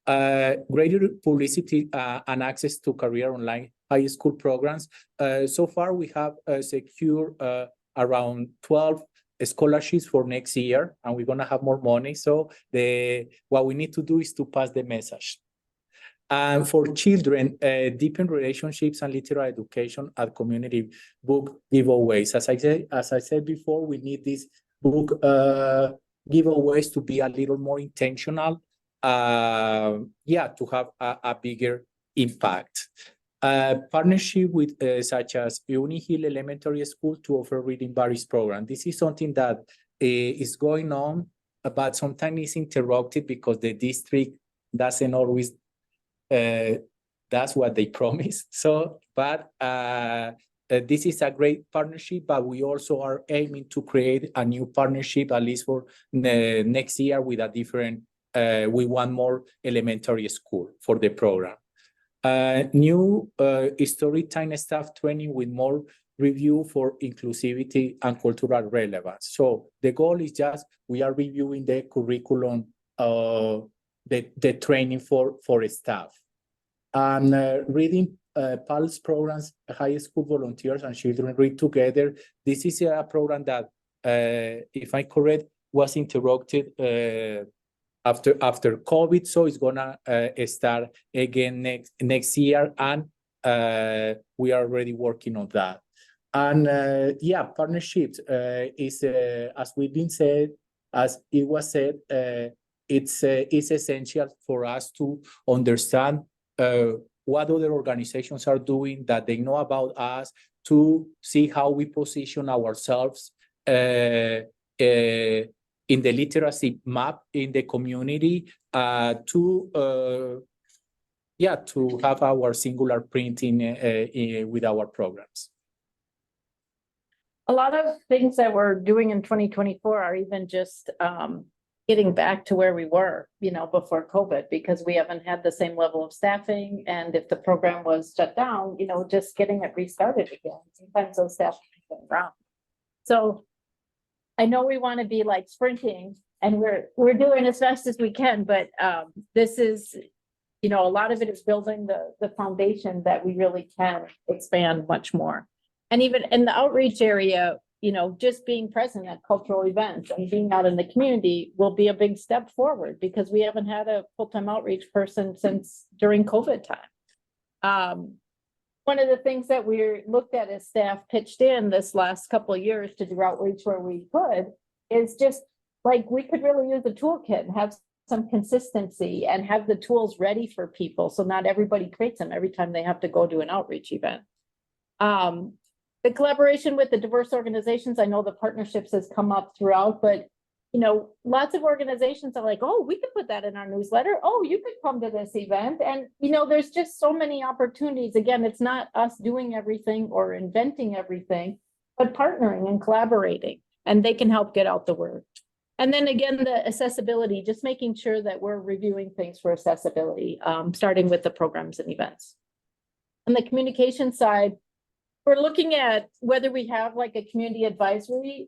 I: Greater publicity and access to career online high school programs. So far, we have secured around 12 scholarships for next year, and we're gonna have more money. So what we need to do is to pass the message. And for children, deepen relationships and literary education at community book giveaways. As I said before, we need these book giveaways to be a little more intentional. To have a bigger impact. Partnership with such as Uni Hill Elementary School to offer reading buddies program. This is something that is going on, but sometimes it's interrupted because the district doesn't always that's what they promise. So, but this is a great partnership, but we also are aiming to create a new partnership, at least for the next year, with a different, we want more elementary school for the program. New story time staff training with more review for inclusivity and cultural relevance. So the goal is just, we are reviewing the curriculum, the training for staff. And reading Pulse programs, high school volunteers and children read together. This is a program that, if I'm correct, was interrupted after COVID, so it's gonna start again next year, and we are already working on that. And partnerships is as we've been said, as it was said, it's essential for us to understand what other organizations are doing, that they know about us, to see how we position ourselves in the literacy map in the community, to have our singular printing with our programs.
F: A lot of things that we're doing in 2024 are even just getting back to where we were, before COVID, because we haven't had the same level of staffing. And if the program was shut down, just getting it restarted again. Sometimes those staff get around. So I know we want to be like sprinting, and we're doing as fast as we can, but this is, a lot of it is building the foundation that we really can expand much more. And even in the outreach area, just being present at cultural events and being out in the community will be a big step forward, because we haven't had a full-time outreach person since during COVID time. One of the things that we looked at as staff pitched in this last couple of years to do outreach where we could, is just like, we could really use a toolkit and have some consistency and have the tools ready for people. So not everybody creates them every time they have to go to an outreach event. The collaboration with the diverse organizations, I know the partnerships has come up throughout, but lots of organizations are like, oh, we could put that in our newsletter. Oh, you could come to this event. And, there's just so many opportunities. Again, it's not us doing everything or inventing everything, but partnering and collaborating, and they can help get out the word. And then again, the accessibility, just making sure that we're reviewing things for accessibility, starting with the programs and events. On the communication side, we're looking at whether we have like a community advisory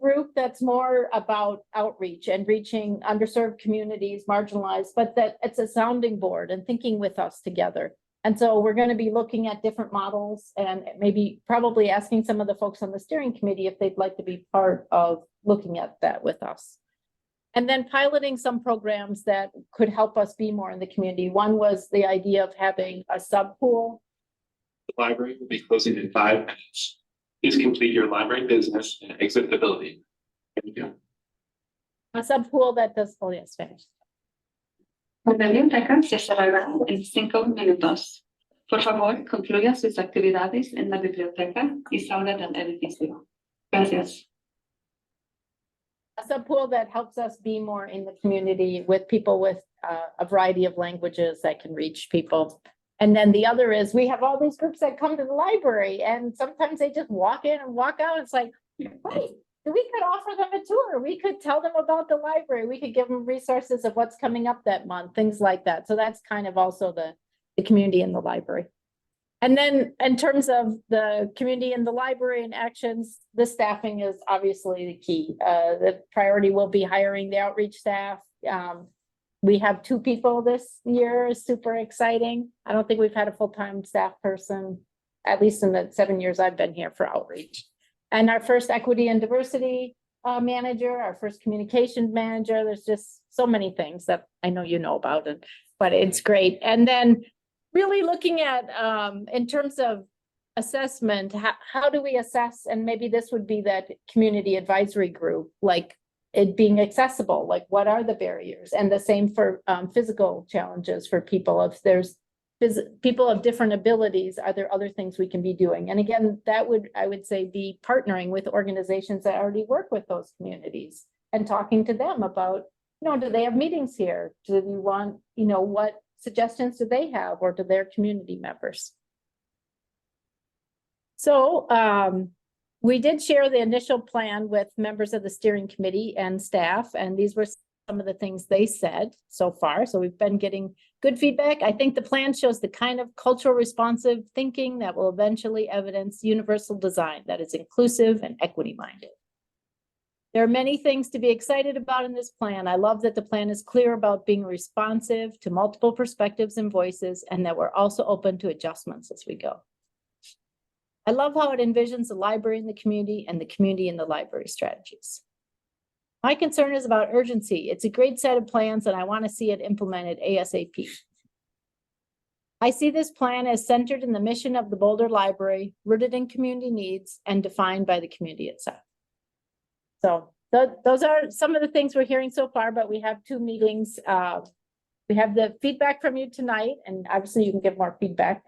F: group that's more about outreach and reaching underserved communities, marginalized, but that it's a sounding board and thinking with us together. And so we're going to be looking at different models, and maybe probably asking some of the folks on the steering committee if they'd like to be part of looking at that with us. And then piloting some programs that could help us be more in the community. One was the idea of having a sub pool.
J: The library will be closing in 5 minutes. Please complete your library business and exit the building. Thank you.
F: A sub pool that does, oh yes, finished.
K: La biblioteca se cerrará en 5 minutos. Por favor, concluya sus actividades en la biblioteca y salga del edificio. Gracias.
F: A sub pool that helps us be more in the community with people with a variety of languages that can reach people. And then the other is, we have all these groups that come to the library, and sometimes they just walk in and walk out. It's like, wait, we could offer them a tour. We could tell them about the library. We could give them resources of what's coming up that month, things like that. So that's kind of also the community in the library. And then in terms of the community and the library and actions, the staffing is obviously the key. The priority will be hiring the outreach staff. We have 2 people this year, is super exciting. I don't think we've had a full-time staff person, at least in the 7 years I've been here for outreach. And our first equity and diversity manager, our first communications manager, there's just so many things that I know you know about it, but it's great. And then really looking at, in terms of assessment, how do we assess? And maybe this would be that community advisory group, like it being accessible, like what are the barriers? And the same for physical challenges for people. If there's people of different abilities, are there other things we can be doing? And again, that would, I would say, be partnering with organizations that already work with those communities and talking to them about, do they have meetings here? Do you want, what suggestions do they have, or to their community members? So we did share the initial plan with members of the steering committee and staff, and these were some of the things they said so far. So we've been getting good feedback. I think the plan shows the kind of cultural responsive thinking that will eventually evidence universal design that is inclusive and equity minded. There are many things to be excited about in this plan. I love that the plan is clear about being responsive to multiple perspectives and voices, and that we're also open to adjustments as we go. I love how it envisions the library in the community and the community in the library strategies. My concern is about urgency. It's a great set of plans, and I want to see it implemented ASAP. I see this plan as centered in the mission of the Boulder Library, rooted in community needs, and defined by the community itself. So those are some of the things we're hearing so far, but we have 2 meetings. We have the feedback from you tonight, and obviously you can give more feedback.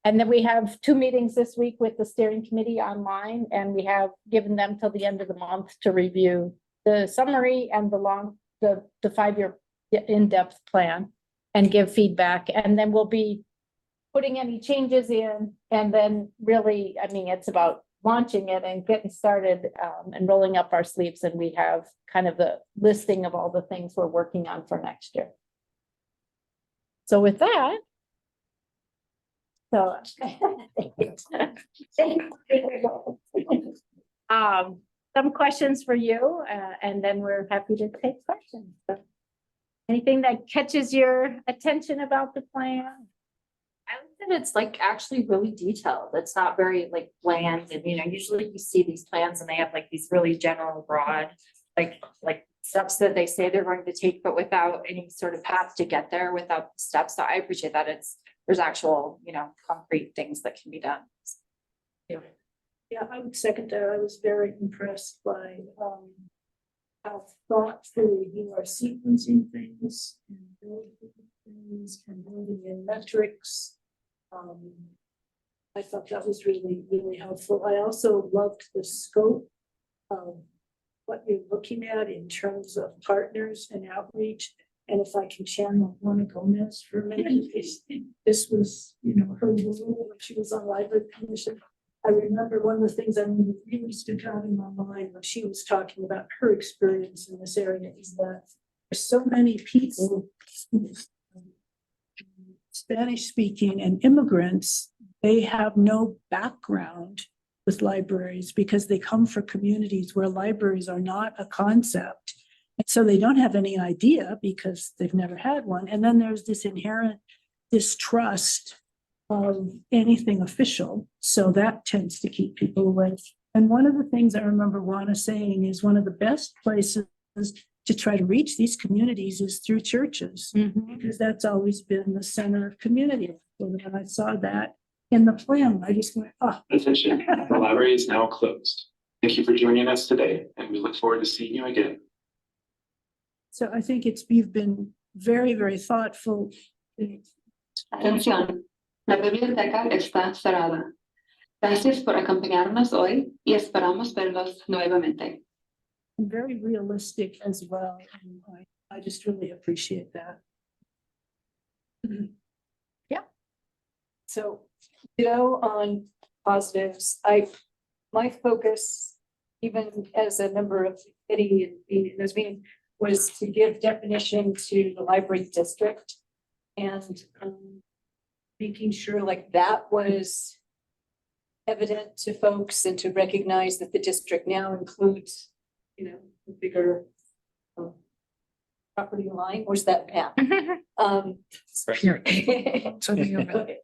F: And then we have 2 meetings this week with the steering committee online, and we have given them till the end of the month to review the summary and the 5-year in-depth plan and give feedback. And then we'll be putting any changes in, and then really, I mean, it's about launching it and getting started and rolling up our sleeves. And we have kind of the listing of all the things we're working on for next year. So with that, some questions for you, and then we're happy to take questions. So anything that catches your attention about the plan?
B: I like that it's like actually really detailed. It's not very like bland, and usually you see these plans and they have like these really general, broad, like steps that they say they're going to take, but without any sort of path to get there, without steps. So I appreciate that there's actual, concrete things that can be done.
A: Yeah, I would second that. I was very impressed by how thoughtfully you are sequencing things and building in metrics. I thought that was really, really helpful. I also loved the scope of what you're looking at in terms of partners and outreach. And if I can channel Juana Gomez for a minute, this was, her role when she was on Library Commission. I remember one of the things that really stood out in my mind when she was talking about her experience in this area is that there's so many people, Spanish speaking and immigrants, they have no background with libraries because they come from communities where libraries are not a concept. And so they don't have any idea because they've never had one. And then there's this inherent distrust of anything official. So that tends to keep people away. And one of the things I remember Juana saying is one of the best places to try to reach these communities is through churches, because that's always been the center of community. And I saw that in the plan. I just went, oh.
J: Attention, the library is now closed. Thank you for joining us today, and we look forward to seeing you again.
A: So I think you've been very, very thoughtful.
K: Atención, la biblioteca está cerrada. Gracias por acompañarnos hoy y esperamos verlos nuevamente.
A: And very realistic as well. And I just really appreciate that.
H: Yeah. So, on positives, my focus, even as a member of the committee in those meetings, was to give definition to the library district. And making sure like that was evident to folks and to recognize that the district now includes, you know, a bigger property line, where's that map? Okay.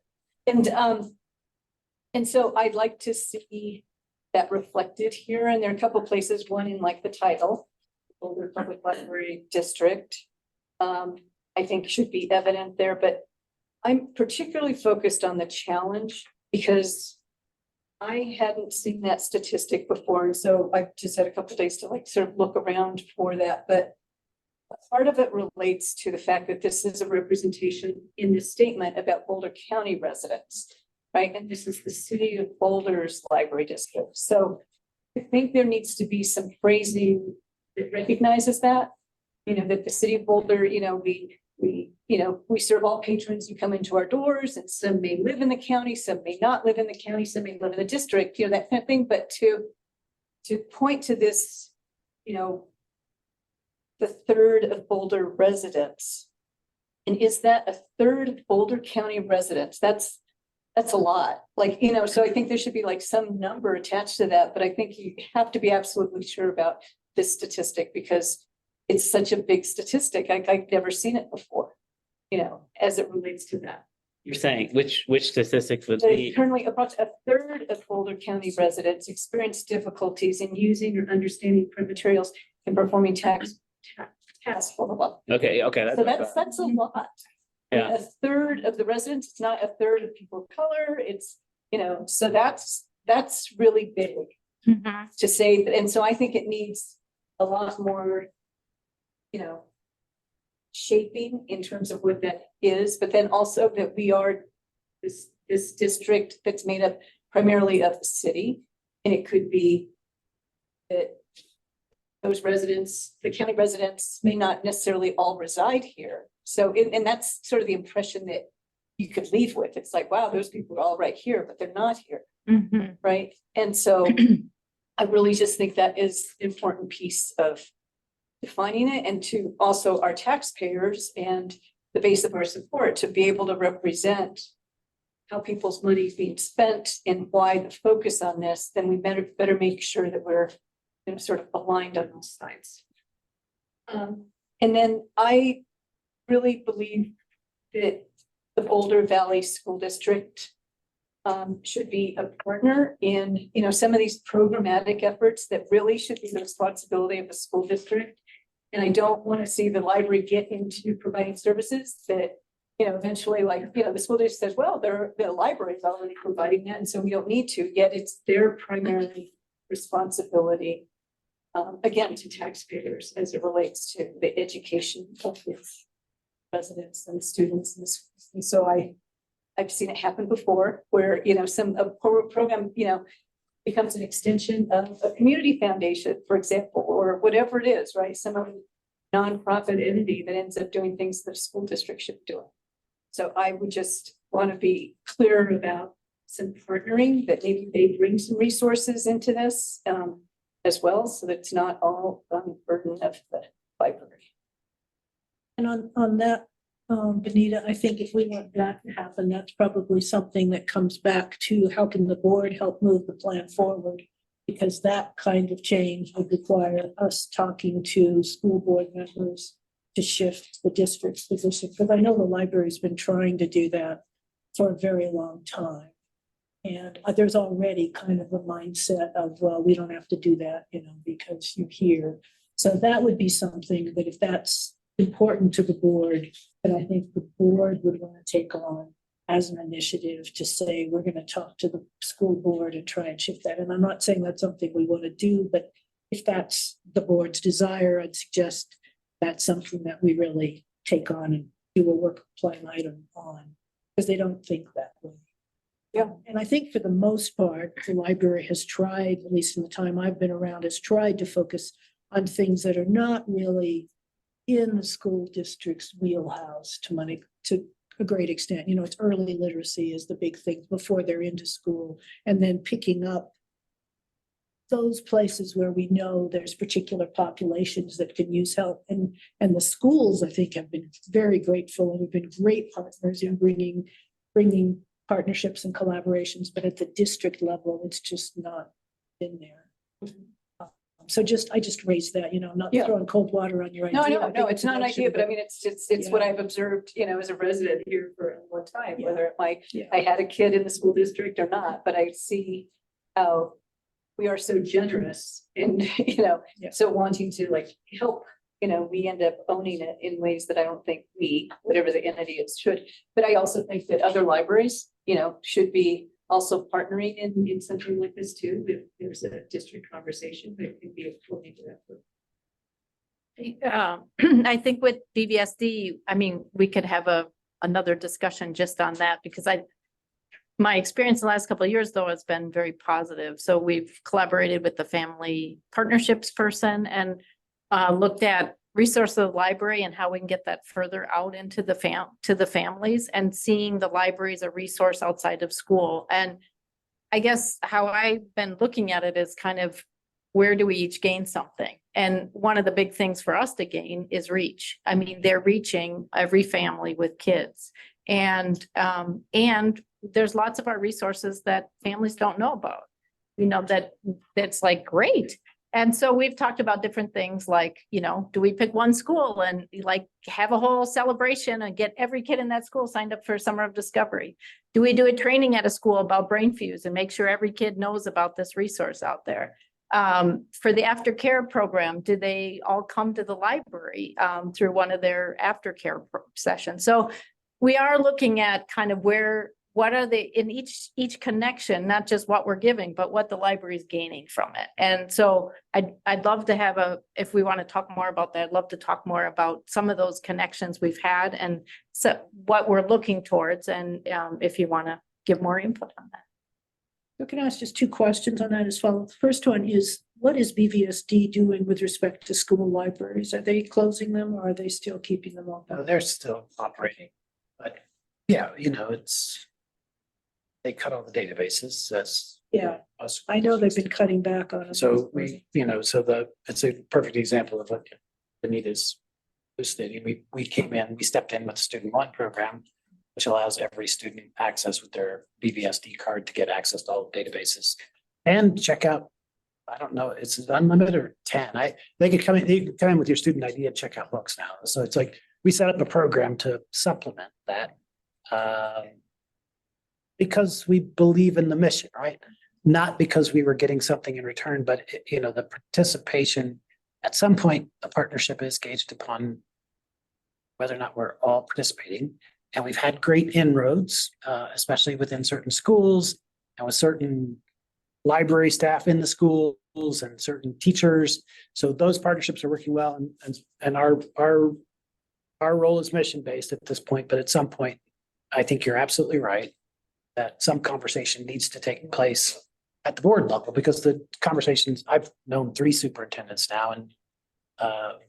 H: And so I'd like to see that reflected here, and there are a couple places, one in like the title, Boulder Public Library District. I think should be evident there, but I'm particularly focused on the challenge because I hadn't seen that statistic before, and so I just had a couple of days to like sort of look around for that, but part of it relates to the fact that this is a representation in this statement about Boulder County residents, right? And this is the city of Boulder's library district. So I think there needs to be some phrasing that recognizes that, you know, that the city of Boulder, you know, we serve all patrons who come into our doors, and some may live in the county, some may not live in the county, some may live in the district, you know, that kind of thing. But to point to this, you know, the third of Boulder residents. And is that a third of Boulder County residents? That's a lot. Like, you know, so I think there should be like some number attached to that, but I think you have to be absolutely sure about this statistic because it's such a big statistic. I've never seen it before, you know, as it relates to that.
D: You're saying which statistics would
H: So
D: be?
H: currently, about a third of Boulder County residents experience difficulties in using or understanding print materials and performing tasks, blah, blah, blah.
D: Okay,
H: So that's a lot.
D: Yeah.
H: A third of the residents, it's not a third of people of color, it's, you know, so that's really big to say, and so I think it needs a lot more, you know, shaping in terms of what that is, but then also that we are this district that's made up primarily of the city, and it could be that those residents, the county residents may not necessarily all reside here. So, and that's sort of the impression that you could leave with. It's like, wow, those people are all right here, but they're not here, right? And so I really just think that is an important piece of defining it, and to also our taxpayers and the base of our support to be able to represent how people's money is being spent and why the focus on this, then we better make sure that we're, you know, sort of aligned on those sides. And then I really believe that the Boulder Valley School District should be a partner in, you know, some of these programmatic efforts that really should be the responsibility of the school district. And I don't want to see the library get into providing services that, you know, eventually, like, you know, the school district says, well, the library is already providing that, and so we don't need to, yet it's their primary responsibility, again, to taxpayers as it relates to the education of its residents and students. And so I've seen it happen before where, you know, a program, you know, becomes an extension of a community foundation, for example, or whatever it is, right? Some of nonprofit entity that ends up doing things that a school district should do. So I would just want to be clear about some partnering, that maybe they bring some resources into this as well, so that it's not all on the burden of the library.
A: And on that, Benita, I think if we want that to happen, that's probably something that comes back to how can the board help move the plan forward? Because that kind of change would require us talking to school board members to shift the district's position, because I know the library's been trying to do that for a very long time. And there's already kind of a mindset of, well, we don't have to do that, you know, because you're here. So that would be something that if that's important to the board, that I think the board would want to take on as an initiative to say, we're going to talk to the school board and try and shift that. And I'm not saying that's something we want to do, but if that's the board's desire, I'd suggest that's something that we really take on and do a work plan item on, because they don't think that way. Yeah, and I think for the most part, the library has tried, at least in the time I've been around, has tried to focus on things that are not really in the school district's wheelhouse to a great extent. You know, it's early literacy is the big thing before they're into school, and then picking up those places where we know there's particular populations that can use help. And the schools, I think, have been very grateful and have been great partners in bringing bringing partnerships and collaborations, but at the district level, it's just not in there. So I just raised that, not
H: Yeah.
A: throwing cold water on your idea.
H: No,
A: I
H: no,
A: think
H: it's not an
A: direction,
H: idea, but I mean, it's what
A: Yeah.
H: I've observed, as a resident here for a long time,
A: Yeah.
H: whether
A: Yeah.
H: I had a kid in the school district or not, but I see how we are so generous and,
A: Yeah.
H: so wanting to like help, we end up owning it in ways that I don't think we, whatever the entity is, should. But I also think that other libraries, should be also partnering in something like this too. If there's a district conversation, it can be a full effort.
F: I think with BVSD, I mean, we could have another discussion just on that because my experience in the last couple of years though has been very positive. So we've collaborated with the family partnerships person and looked at resource of the library and how we can get that further out into the families and seeing the library as a resource outside of school. And I guess how I've been looking at it is kind of where do we each gain something? And one of the big things for us to gain is reach. I mean, they're reaching every family with kids. And there's lots of our resources that families don't know about, that's like great. And so we've talked about different things like, do we pick one school and like have a whole celebration and get every kid in that school signed up for Summer of Discovery? Do we do a training at a school about brain fuse and make sure every kid knows about this resource out there? For the aftercare program, do they all come to the library through one of their aftercare sessions? So we are looking at kind of what are they in each connection, not just what we're giving, but what the library is gaining from it. And so I'd love to have if we want to talk more about that, I'd love to talk more about some of those connections we've had and so what we're looking towards. And if you want to give more input on that.
A: So can I ask just two questions on that as follows? The first one is, what is BVSD doing with respect to school libraries? Are they closing them or are they still keeping them open?
C: They're still operating, but yeah, they cut all the databases as.
A: Yeah,
C: us.
A: I know they've been cutting back on it.
C: So it's a perfect example of what Anita's stating. We came in, we stepped in with the Student One program, which allows every student access with their BVSD card to get access to all the databases and check out. I don't know, it's unlimited or 10. They could come in with your student ID and check out books now. So it's like we set up a program to supplement that. Because we believe in the mission, right? Not because we were getting something in return, but the participation, at some point, the partnership is gauged upon whether or not we're all participating. And we've had great inroads, especially within certain schools and with certain library staff in the schools and certain teachers. So those partnerships are working well and our role is mission-based at this point, but at some point, I think you're absolutely right that some conversation needs to take place at the board level because the conversations, I've known 3 superintendents now and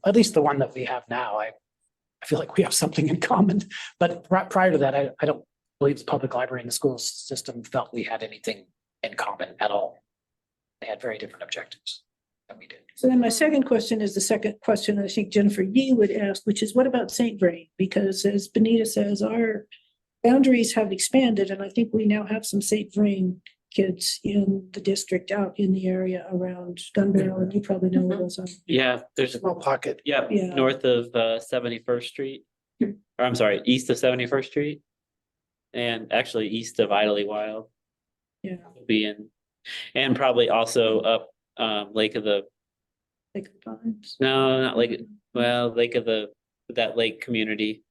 C: at least the one that we have now, I feel like we have something in common. But prior to that, I don't believe the public library and the school system felt we had anything in common at all. They had very different objectives than we did.
A: So then my second question is the second question I think Jennifer Yee would ask, which is what about St. Vrain? Because as Benita says, our boundaries have expanded and I think we now have some St. Vrain kids in the district out in the area around Gun Barrel, and you probably know where those are.
D: Yeah, there's a
C: Small pocket.
D: Yeah,
A: Yeah.
D: north of 71st Street, or I'm sorry, east of 71st Street. And actually east of Idly Wild
A: Yeah,
D: will be in, and probably also up Lake of the,
A: like the Pines.
D: no, not Lake, well, Lake of that lake community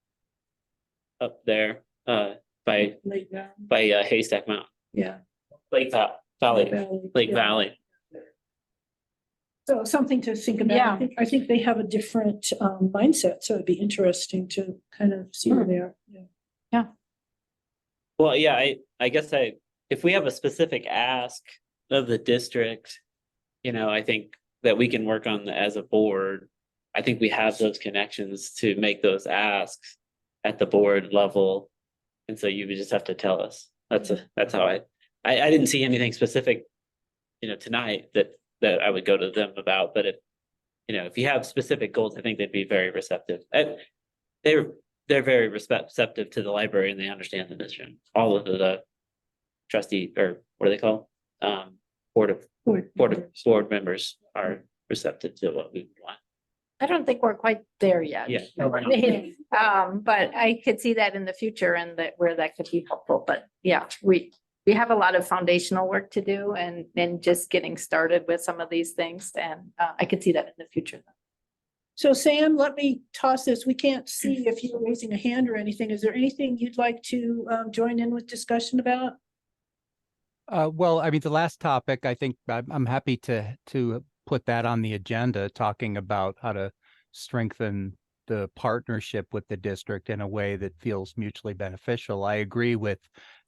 D: up there by
A: Lake Valley.
D: Haystack Mountain,
A: Yeah.
D: Lake Valley, Lake
A: yeah.
D: Valley.
A: So something to think about.
F: Yeah.
A: I think they have a different mindset, so it'd be interesting to kind of see where they are. Yeah.
D: Well, yeah, I guess if we have a specific ask of the district, I think that we can work on as a board. I think we have those connections to make those asks at the board level. And so you would just have to tell us. That's how I didn't see anything specific, tonight that I would go to them about, but if you have specific goals, I think they'd be very receptive. they're very receptive to the library and they understand the mission. All of the trustee, or what are they called? Board members are receptive to what we want.
F: I don't think we're quite there yet.
D: Yeah.
F: But I could see that in the future and that where that could be helpful. But yeah, we have a lot of foundational work to do and just getting started with some of these things. And I could see that in the future.
A: So Sam, let me toss this. We can't see if you're raising a hand or anything. Is there anything you'd like to join in with discussion about?
E: Well, I mean, the last topic, I think I'm happy to put that on the agenda, talking about how to strengthen the partnership with the district in a way that feels mutually beneficial. I agree with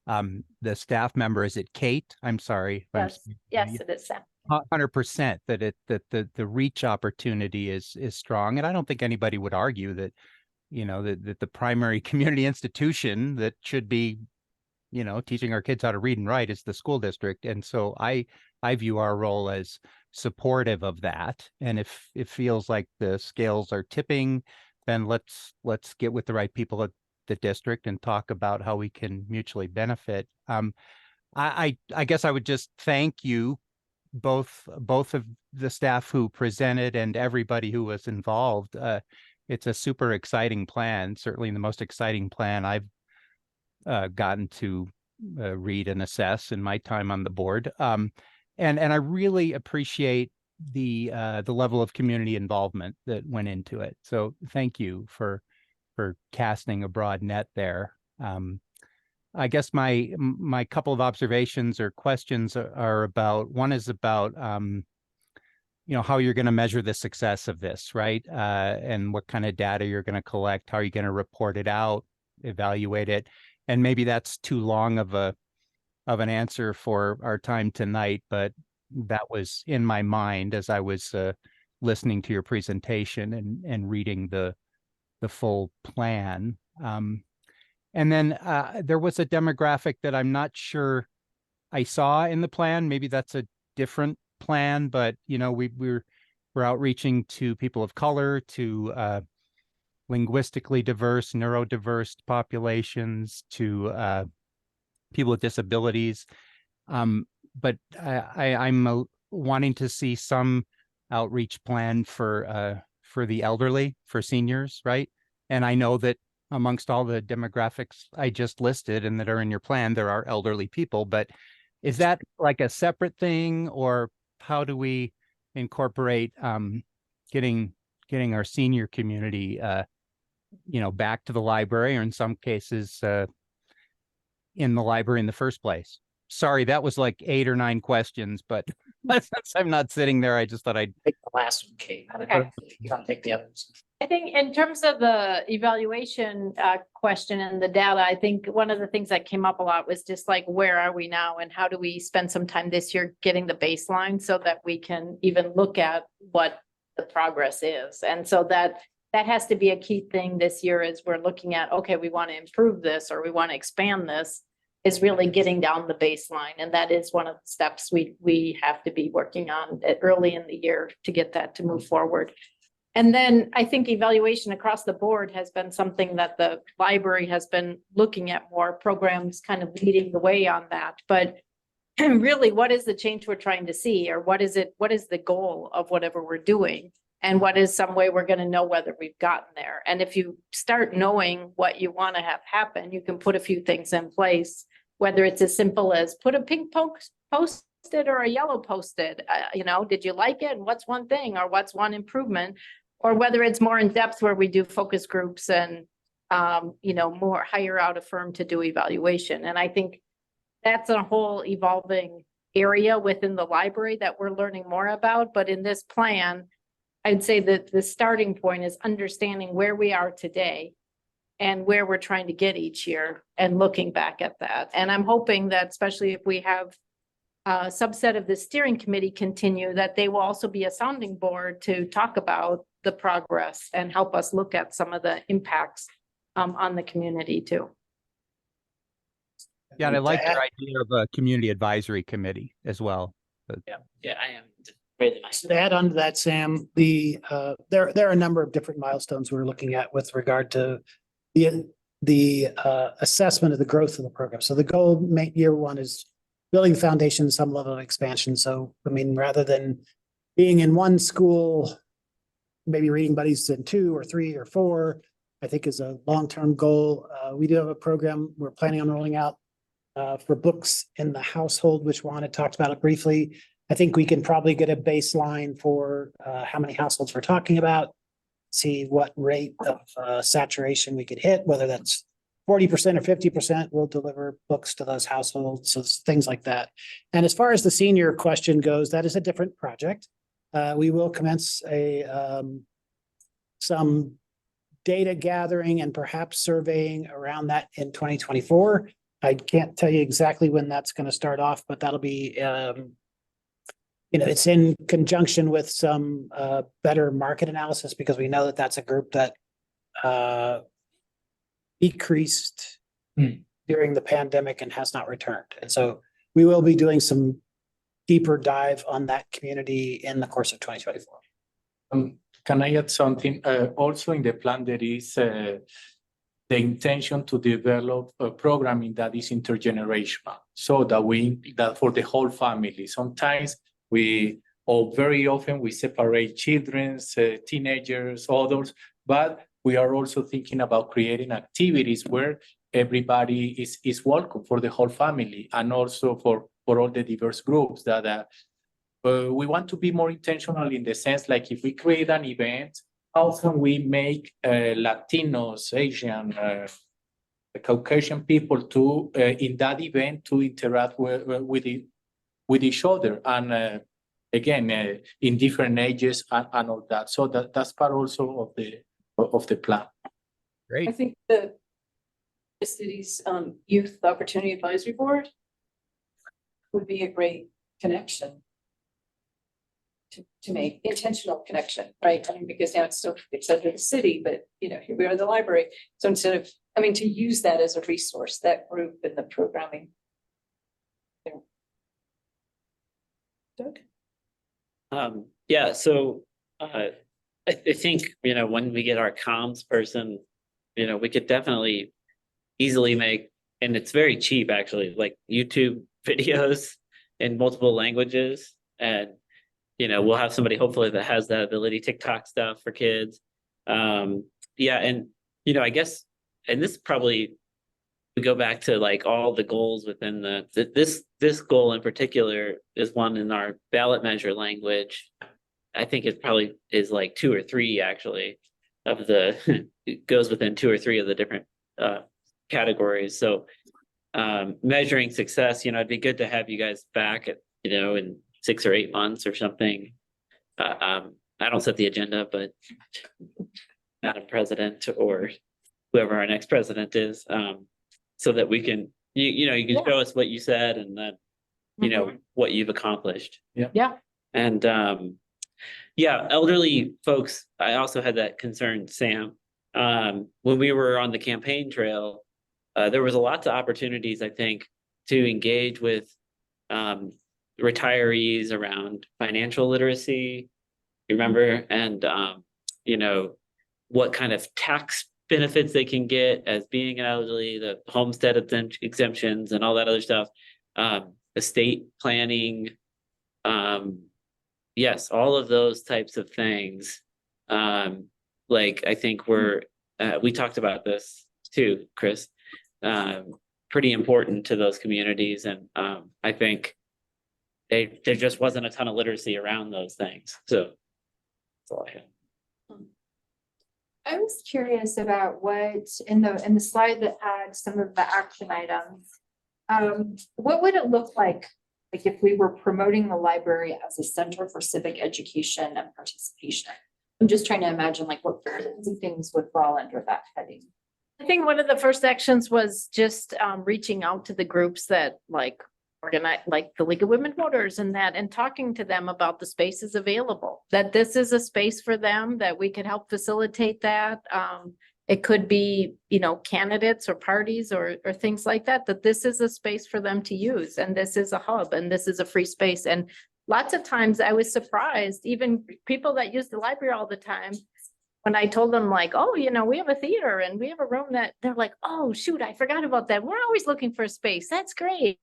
E: the staff member. Is it Kate? I'm sorry.
F: Yes, it is, Sam.
E: 100% that the reach opportunity is strong. And I don't think anybody would argue that, that the primary community institution that should be, teaching our kids how to read and write is the school district. And so I view our role as supportive of that. And if it feels like the scales are tipping, then let's get with the right people at the district and talk about how we can mutually benefit. I guess I would just thank you, both of the staff who presented and everybody who was involved. It's a super exciting plan, certainly the most exciting plan I've gotten to read and assess in my time on the board. And I really appreciate the level of community involvement that went into it. So thank you for casting a broad net there. I guess my couple of observations or questions are about, one is about, how you're going to measure the success of this, right? And what kind of data you're going to collect, how are you going to report it out, evaluate it? And maybe that's too long of an answer for our time tonight, but that was in my mind as I was listening to your presentation and reading the full plan. And then there was a demographic that I'm not sure I saw in the plan. Maybe that's a different plan, but we're outreaching to people of color, to linguistically diverse, neurodiverse populations, to people with disabilities. But I'm wanting to see some outreach plan for the elderly, for seniors, right? And I know that amongst all the demographics I just listed and that are in your plan, there are elderly people, but is that like a separate thing, or how do we incorporate getting our senior community back to the library, or in some cases in the library in the first place? Sorry, that was like 8 or 9 questions, but since I'm not sitting there, I just thought I'd
C: Take the last one, Kate.
F: Okay.
C: You gotta take the others.
F: I think in terms of the evaluation question and the data, I think one of the things that came up a lot was just like, where are we now and how do we spend some time this year getting the baseline so that we can even look at what the progress is. And so that has to be a key thing this year as we're looking at, okay, we want to improve this or we want to expand this, is really getting down the baseline. And that is one of the steps we have to be working on early in the year to get that to move forward. And then I think evaluation across the board has been something that the library has been looking at more, programs kind of leading the way on that. But really, what is the change we're trying to see, or what is the goal of whatever we're doing? And what is some way we're going to know whether we've gotten there? And if you start knowing what you want to have happen, you can put a few things in place, whether it's as simple as put a pink post-it or a yellow post-it, did you like it? And what's one thing, or what's one improvement? Or whether it's more in depth where we do focus groups and, more hire out a firm to do evaluation. And I think that's a whole evolving area within the library that we're learning more about. But in this plan, I'd say that the starting point is understanding where we are today and where we're trying to get each year and looking back at that. And I'm hoping that especially if we have a subset of the steering committee continue, that they will also be a sounding board to talk about the progress and help us look at some of the impacts on the community too.
E: Yeah, and I like your idea of a community advisory committee as well.
D: Yeah, I am really nice.
C: To add on to that, Sam, there are a number of different milestones we're looking at with regard to the assessment of the growth of the program. So the goal year one is building the foundation, some level of expansion. So, I mean, rather than being in one school, maybe reading buddies in 2 or 3 or 4, I think is a long-term goal. We do have a program we're planning on rolling out for books in the household, which Juan had talked about it briefly. I think we can probably get a baseline for how many households we're talking about, see what rate of saturation we could hit, whether that's 40% or 50%, we'll deliver books to those households, so things like that. And as far as the senior question goes, that is a different project. We will commence some data gathering and perhaps surveying around that in 2024. I can't tell you exactly when that's going to start off, but that'll be, it's in conjunction with some better market analysis, because we know that that's a group that decreased during the pandemic and has not returned. And so we will be doing some deeper dive on that community in the course of 2024.
I: Can I add something? Also in the plan, there is the intention to develop a programming that is intergenerational, so that for the whole family. Sometimes or very often we separate children's, teenagers, others, but we are also thinking about creating activities where everybody is welcome for the whole family, and also for all the diverse groups that we want to be more intentional in the sense, like if we create an event, how can we make Latinos, Asian, Caucasian people to in that event to interact with each other, and again in different ages and all that. So that's part also of the plan.
H: I
E: Great.
H: think the city's Youth Opportunity Advisory Board would be a great connection to make intentional connection, right? I mean, because now it's under the city, but here we are in the library. So instead of, to use that as a resource, that group and the programming. Doug?
D: Yeah, so I think, when we get our comms person, we could definitely easily make, and it's very cheap actually, like YouTube videos in multiple languages. And, we'll have somebody hopefully that has that ability, TikTok stuff for kids. Yeah, and, I guess, and this probably we go back to like all the goals within this goal in particular is one in our ballot measure language. I think it probably is like 2 or 3 actually of it goes within 2 or 3 of the different categories. So measuring success, it'd be good to have you guys back at, in 6 or 8 months or something. I don't set the agenda, but Madam President or whoever our next president is, so that we can, you can show us what you said and then, what you've accomplished.
F: Yeah.
D: And elderly folks, I also had that concern, Sam. When we were on the campaign trail, there was a lot of opportunities, I think, to engage with retirees around financial literacy, you remember, and what kind of tax benefits they can get as being an elderly, the homestead exemptions and all that other stuff, estate planning, yes, all of those types of things. Like I think we talked about this too, Chris, pretty important to those communities. And I think there just wasn't a ton of literacy around those things. So that's all I have.
B: I was curious about what in the slide that had some of the action items, what would it look like if we were promoting the library as a center for civic education and participation? I'm just trying to imagine what kinds of things would fall under that heading.
F: I think one of the first actions was just reaching out to the groups that organize, like the League of Women Voters and talking to them about the spaces available, that this is a space for them, that we could help facilitate that. It could be, candidates or parties or things like that, that this is a space for them to use. And this is a hub and this is a free space. And lots of times I was surprised, even people that use the library all the time, when I told them like, oh, we have a theater and we have a room that they're like, oh, shoot, I forgot about that. We're always looking for a space. That's great.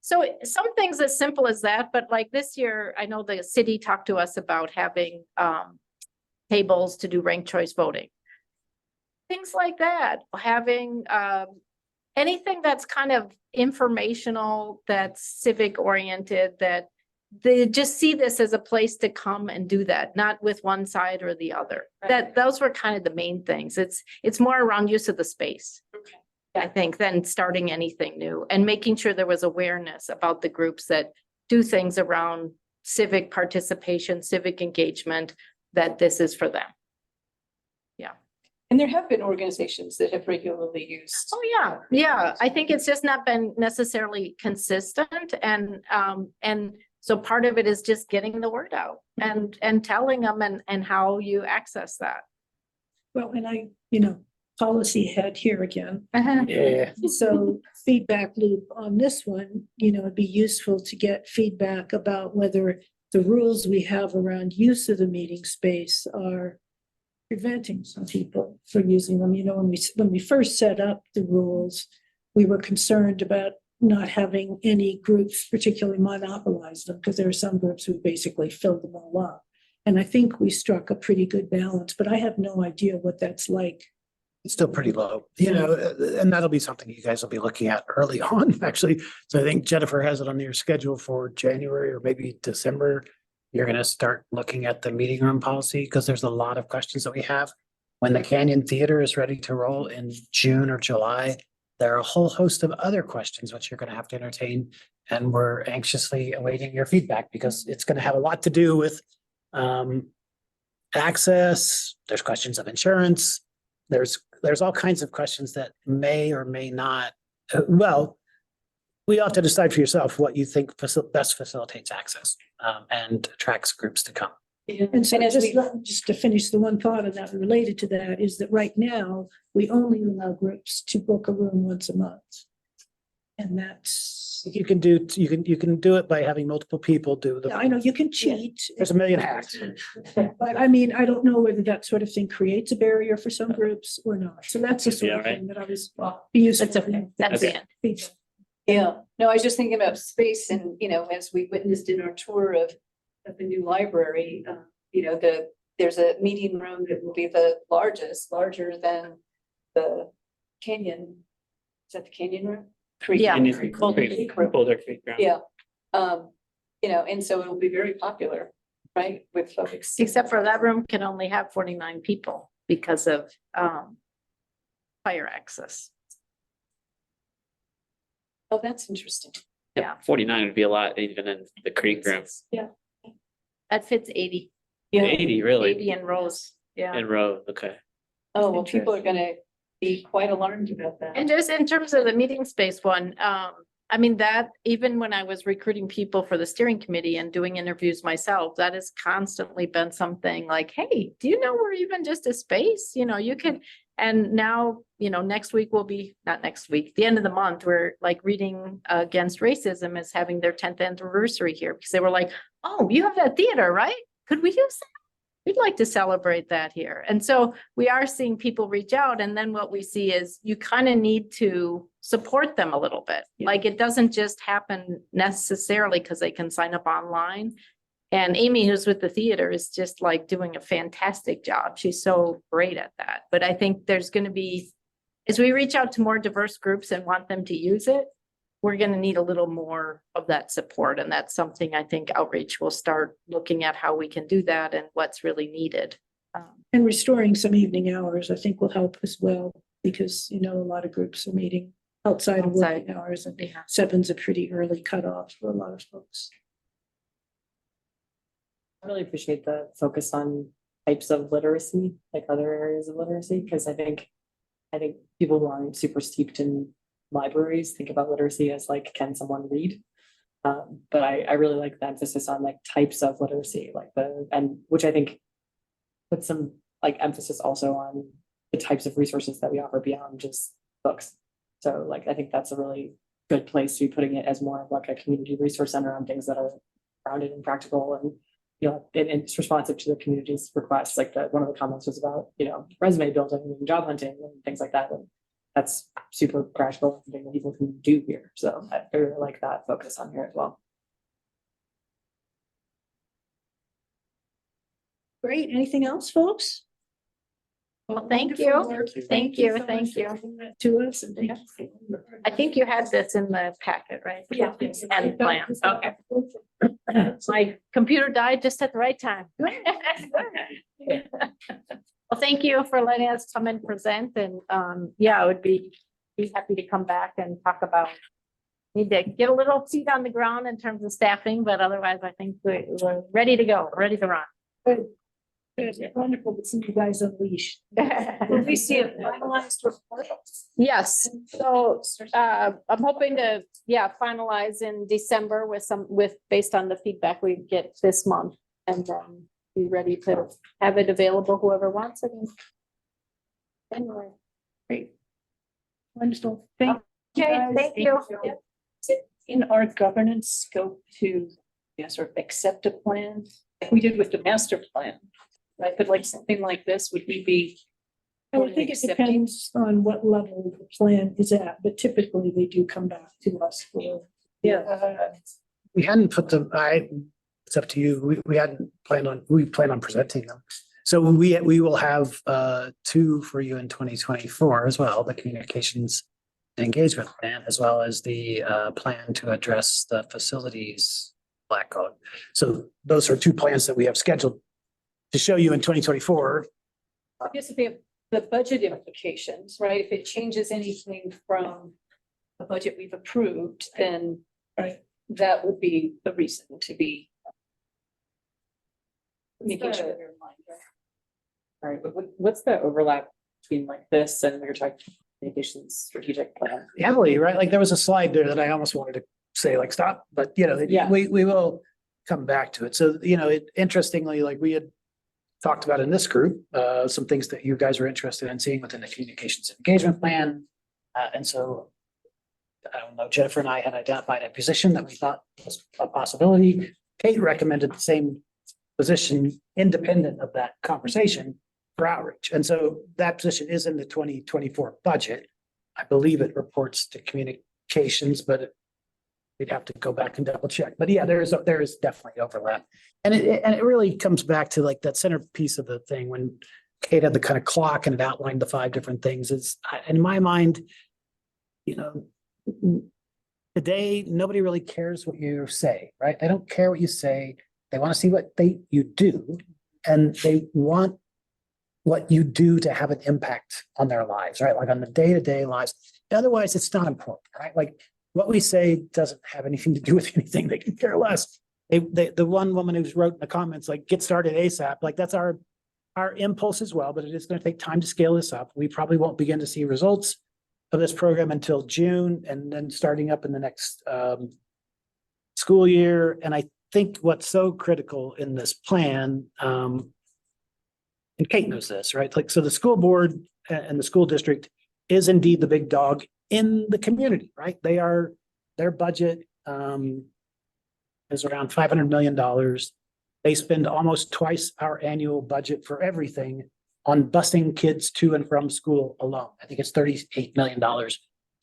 F: So some things as simple as that, but like this year, I know the city talked to us about having tables to do ranked choice voting. Things like that, having anything that's kind of informational, that's civic oriented, that they just see this as a place to come and do that, not with one side or the other. That those were kind of the main things. It's more around use of the space.
H: Okay.
F: I think than starting anything new and making sure there was awareness about the groups that do things around civic participation, civic engagement, that this is for them.
H: And there have been organizations that have regularly used.
F: Oh, yeah, yeah. I think it's just not been necessarily consistent and so part of it is just getting the word out and telling them and how you access that.
A: Well, and I, policy head here again.
C: Yeah.
A: So feedback loop on this one, it'd be useful to get feedback about whether the rules we have around use of the meeting space are preventing some people from using them. When we first set up the rules, we were concerned about not having any groups particularly monopolize them because there are some groups who basically filled them all up. And I think we struck a pretty good balance, but I have no idea what that's like.
C: It's still pretty low, and that'll be something you guys will be looking at early on, actually. So I think Jennifer has it on your schedule for January or maybe December. You're going to start looking at the meeting room policy because there's a lot of questions that we have. When the Canyon Theater is ready to roll in June or July, there are a whole host of other questions which you're going to have to entertain. And we're anxiously awaiting your feedback because it's going to have a lot to do with access. There's questions of insurance. There's all kinds of questions that may or may not, we have to decide for yourself what you think best facilitates access and attracts groups to come.
A: And so just to finish the one thought of that related to that is that right now, we only allow groups to book a room once a month. And that's.
C: You can do it by having multiple people do the.
A: I know you can cheat.
C: There's a million hacks.
A: But I mean, I don't know whether that sort of thing creates a barrier for some groups or not. So that's the sort of thing that I was used
F: That's okay. That's
D: Okay.
F: it.
H: Yeah, no, I was just thinking about space and, as we witnessed in our tour of the new library, there's a meeting room that will be the larger than the Canyon. Is that the Canyon room? Creek.
F: Yeah.
D: Boulder Creek.
H: Yeah. And so it will be very popular, right, with folks.
F: Except for that room can only have 49 people because of fire access.
H: Oh, that's interesting.
F: Yeah.
D: 49 would be a lot even in the Creek room.
H: Yeah.
F: That fits 80.
H: Yeah.
D: 80 really
F: 80 in rows. Yeah.
D: in row. Okay.
H: Oh, well, people are gonna be quite alarmed about that.
F: And just in terms of the meeting space one, I mean, that even when I was recruiting people for the steering committee and doing interviews myself, that has constantly been something like, hey, do you know we're even just a space? You could, and now, next week will be, not next week, the end of the month, we're like Reading Against Racism is having their 10th anniversary here because they were like, oh, you have that theater, right? Could we use that? We'd like to celebrate that here. And so we are seeing people reach out. And then what we see is you kind of need to support them a little bit.
A: Yeah.
F: Like it doesn't just happen necessarily because they can sign up online. And Amy, who's with the theater, is just like doing a fantastic job. She's so great at that. But I think there's going to be, as we reach out to more diverse groups and want them to use it, we're going to need a little more of that support. And that's something I think outreach will start looking at how we can do that and what's really needed.
A: And restoring some evening hours, I think will help as well, because, a lot of groups are meeting outside of working hours and
F: Yeah.
A: 7's a pretty early cutoff for a lot of folks.
G: I really appreciate the focus on types of literacy, like other areas of literacy, because I think people who aren't super steeped in libraries think about literacy as like, can someone read? But I really like the emphasis on like types of literacy, which I think puts some like emphasis also on the types of resources that we offer beyond just books. So I think that's a really good place to be putting it as more of like a community resource center on things that are grounded and practical and you know, and it's responsive to the community's requests, like one of the comments was about, you know, resume building and job hunting and things like that. And that's super practical, something that people can do here. So I really like that focus on here as well.
A: Great. Anything else, folks?
F: Well, thank
A: Wonderful
F: you.
A: work.
F: Thank you,
A: so
F: thank
A: much for
F: you.
A: bringing that to us and thank you.
F: I think you had this in the packet, right?
A: Yeah.
F: And plans, okay. My computer died just at the right time. Well, thank you for letting us come and present and, yeah, I would be happy to come back and talk about. Need to get a little feet on the ground in terms of staffing, but otherwise I think we're ready to go, ready to run.
A: Good. Good. Wonderful to see you guys unleashed. Will we see a finalized report?
F: Yes, so I'm hoping to, yeah, finalize in December with based on the feedback we get this month. And then be ready to have it available, whoever wants it. Anyway.
A: Great. Wonderful. Thank
F: Okay,
A: guys.
F: thank you.
H: Is it in our governance scope to, sort of accept a plan, like we did with the master plan? Right, but like something like this, would we be?
A: I think it
H: accepting?
A: depends on what level the plan is at, but typically they do come back to us for.
C: We hadn't put them, it's up to you. We hadn't planned on, we plan on presenting them. So we will have two for you in 2024 as well, the communications and engagement plan, as well as the plan to address the facilities black code. So those are two plans that we have scheduled to show you in 2024.
H: I guess if we have the budget implications, right, if it changes anything from the budget we've approved, then
A: Right.
H: that would be the reason to be making sure that we're in line.
G: All right, but what's the overlap between like this and your communications strategic plan?
C: Heavily, right? Like there was a slide there that I almost wanted to say like, stop, but you know,
G: Yeah.
C: we will come back to it. So, you know, interestingly, like we had talked about in this group, some things that you guys were interested in seeing within the communications engagement plan. And so, I don't know, Jennifer and I had identified a position that we thought was a possibility. Kate recommended the same position independent of that conversation for outreach. And so that position is in the 2024 budget. I believe it reports to communications, but we'd have to go back and double check. But yeah, there is definitely overlap. And it really comes back to like that centerpiece of the thing when Kate had the kind of clock and it outlined the 5 different things. It's in my mind, you know, today, nobody really cares what you say, right? They don't care what you say. They want to see what you do, and they want what you do to have an impact on their lives, right? Like on the day-to-day lives. Otherwise, it's not important, right? Like what we say doesn't have anything to do with anything. They can care less. The one woman who's wrote in the comments, like, get started ASAP, like that's our impulse as well, but it is going to take time to scale this up. We probably won't begin to see results of this program until June, and then starting up in the next school year. And I think what's so critical in this plan, and Kate knows this, right? Like, so the school board and the school district is indeed the big dog in the community, right? Their budget is around $500 million. They spend almost twice our annual budget for everything on busing kids to and from school alone. I think it's $38 million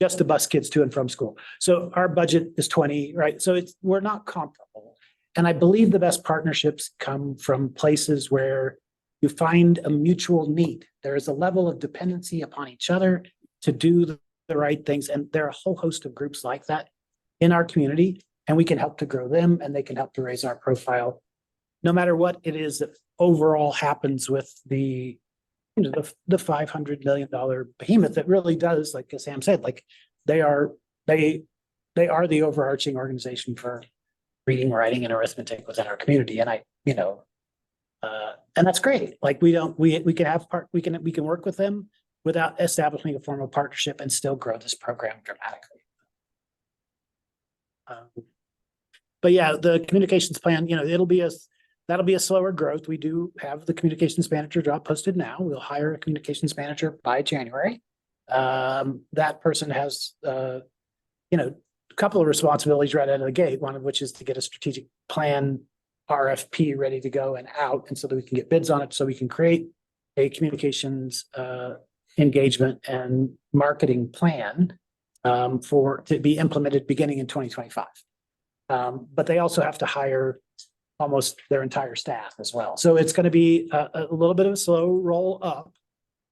C: just to bus kids to and from school. So our budget is 20, right? So we're not comparable. And I believe the best partnerships come from places where you find a mutual need. There is a level of dependency upon each other to do the right things. And there are a whole host of groups like that in our community, and we can help to grow them and they can help to raise our profile. No matter what it is that overall happens with the $500 million behemoth that really does, like Sam said, like they are the overarching organization for reading, writing, and arithmetic within our community. And and that's great. Like we can work with them without establishing a formal partnership and still grow this program dramatically. But yeah, the communications plan, that'll be a slower growth. We do have the communications manager job posted now. We'll hire a communications manager by January. That person has, a couple of responsibilities right out of the gate, one of which is to get a strategic plan RFP ready to go and out, and so that we can get bids on it, so we can create a communications engagement and marketing plan to be implemented beginning in 2025. But they also have to hire almost their entire staff as well. So it's going to be a little bit of a slow roll up.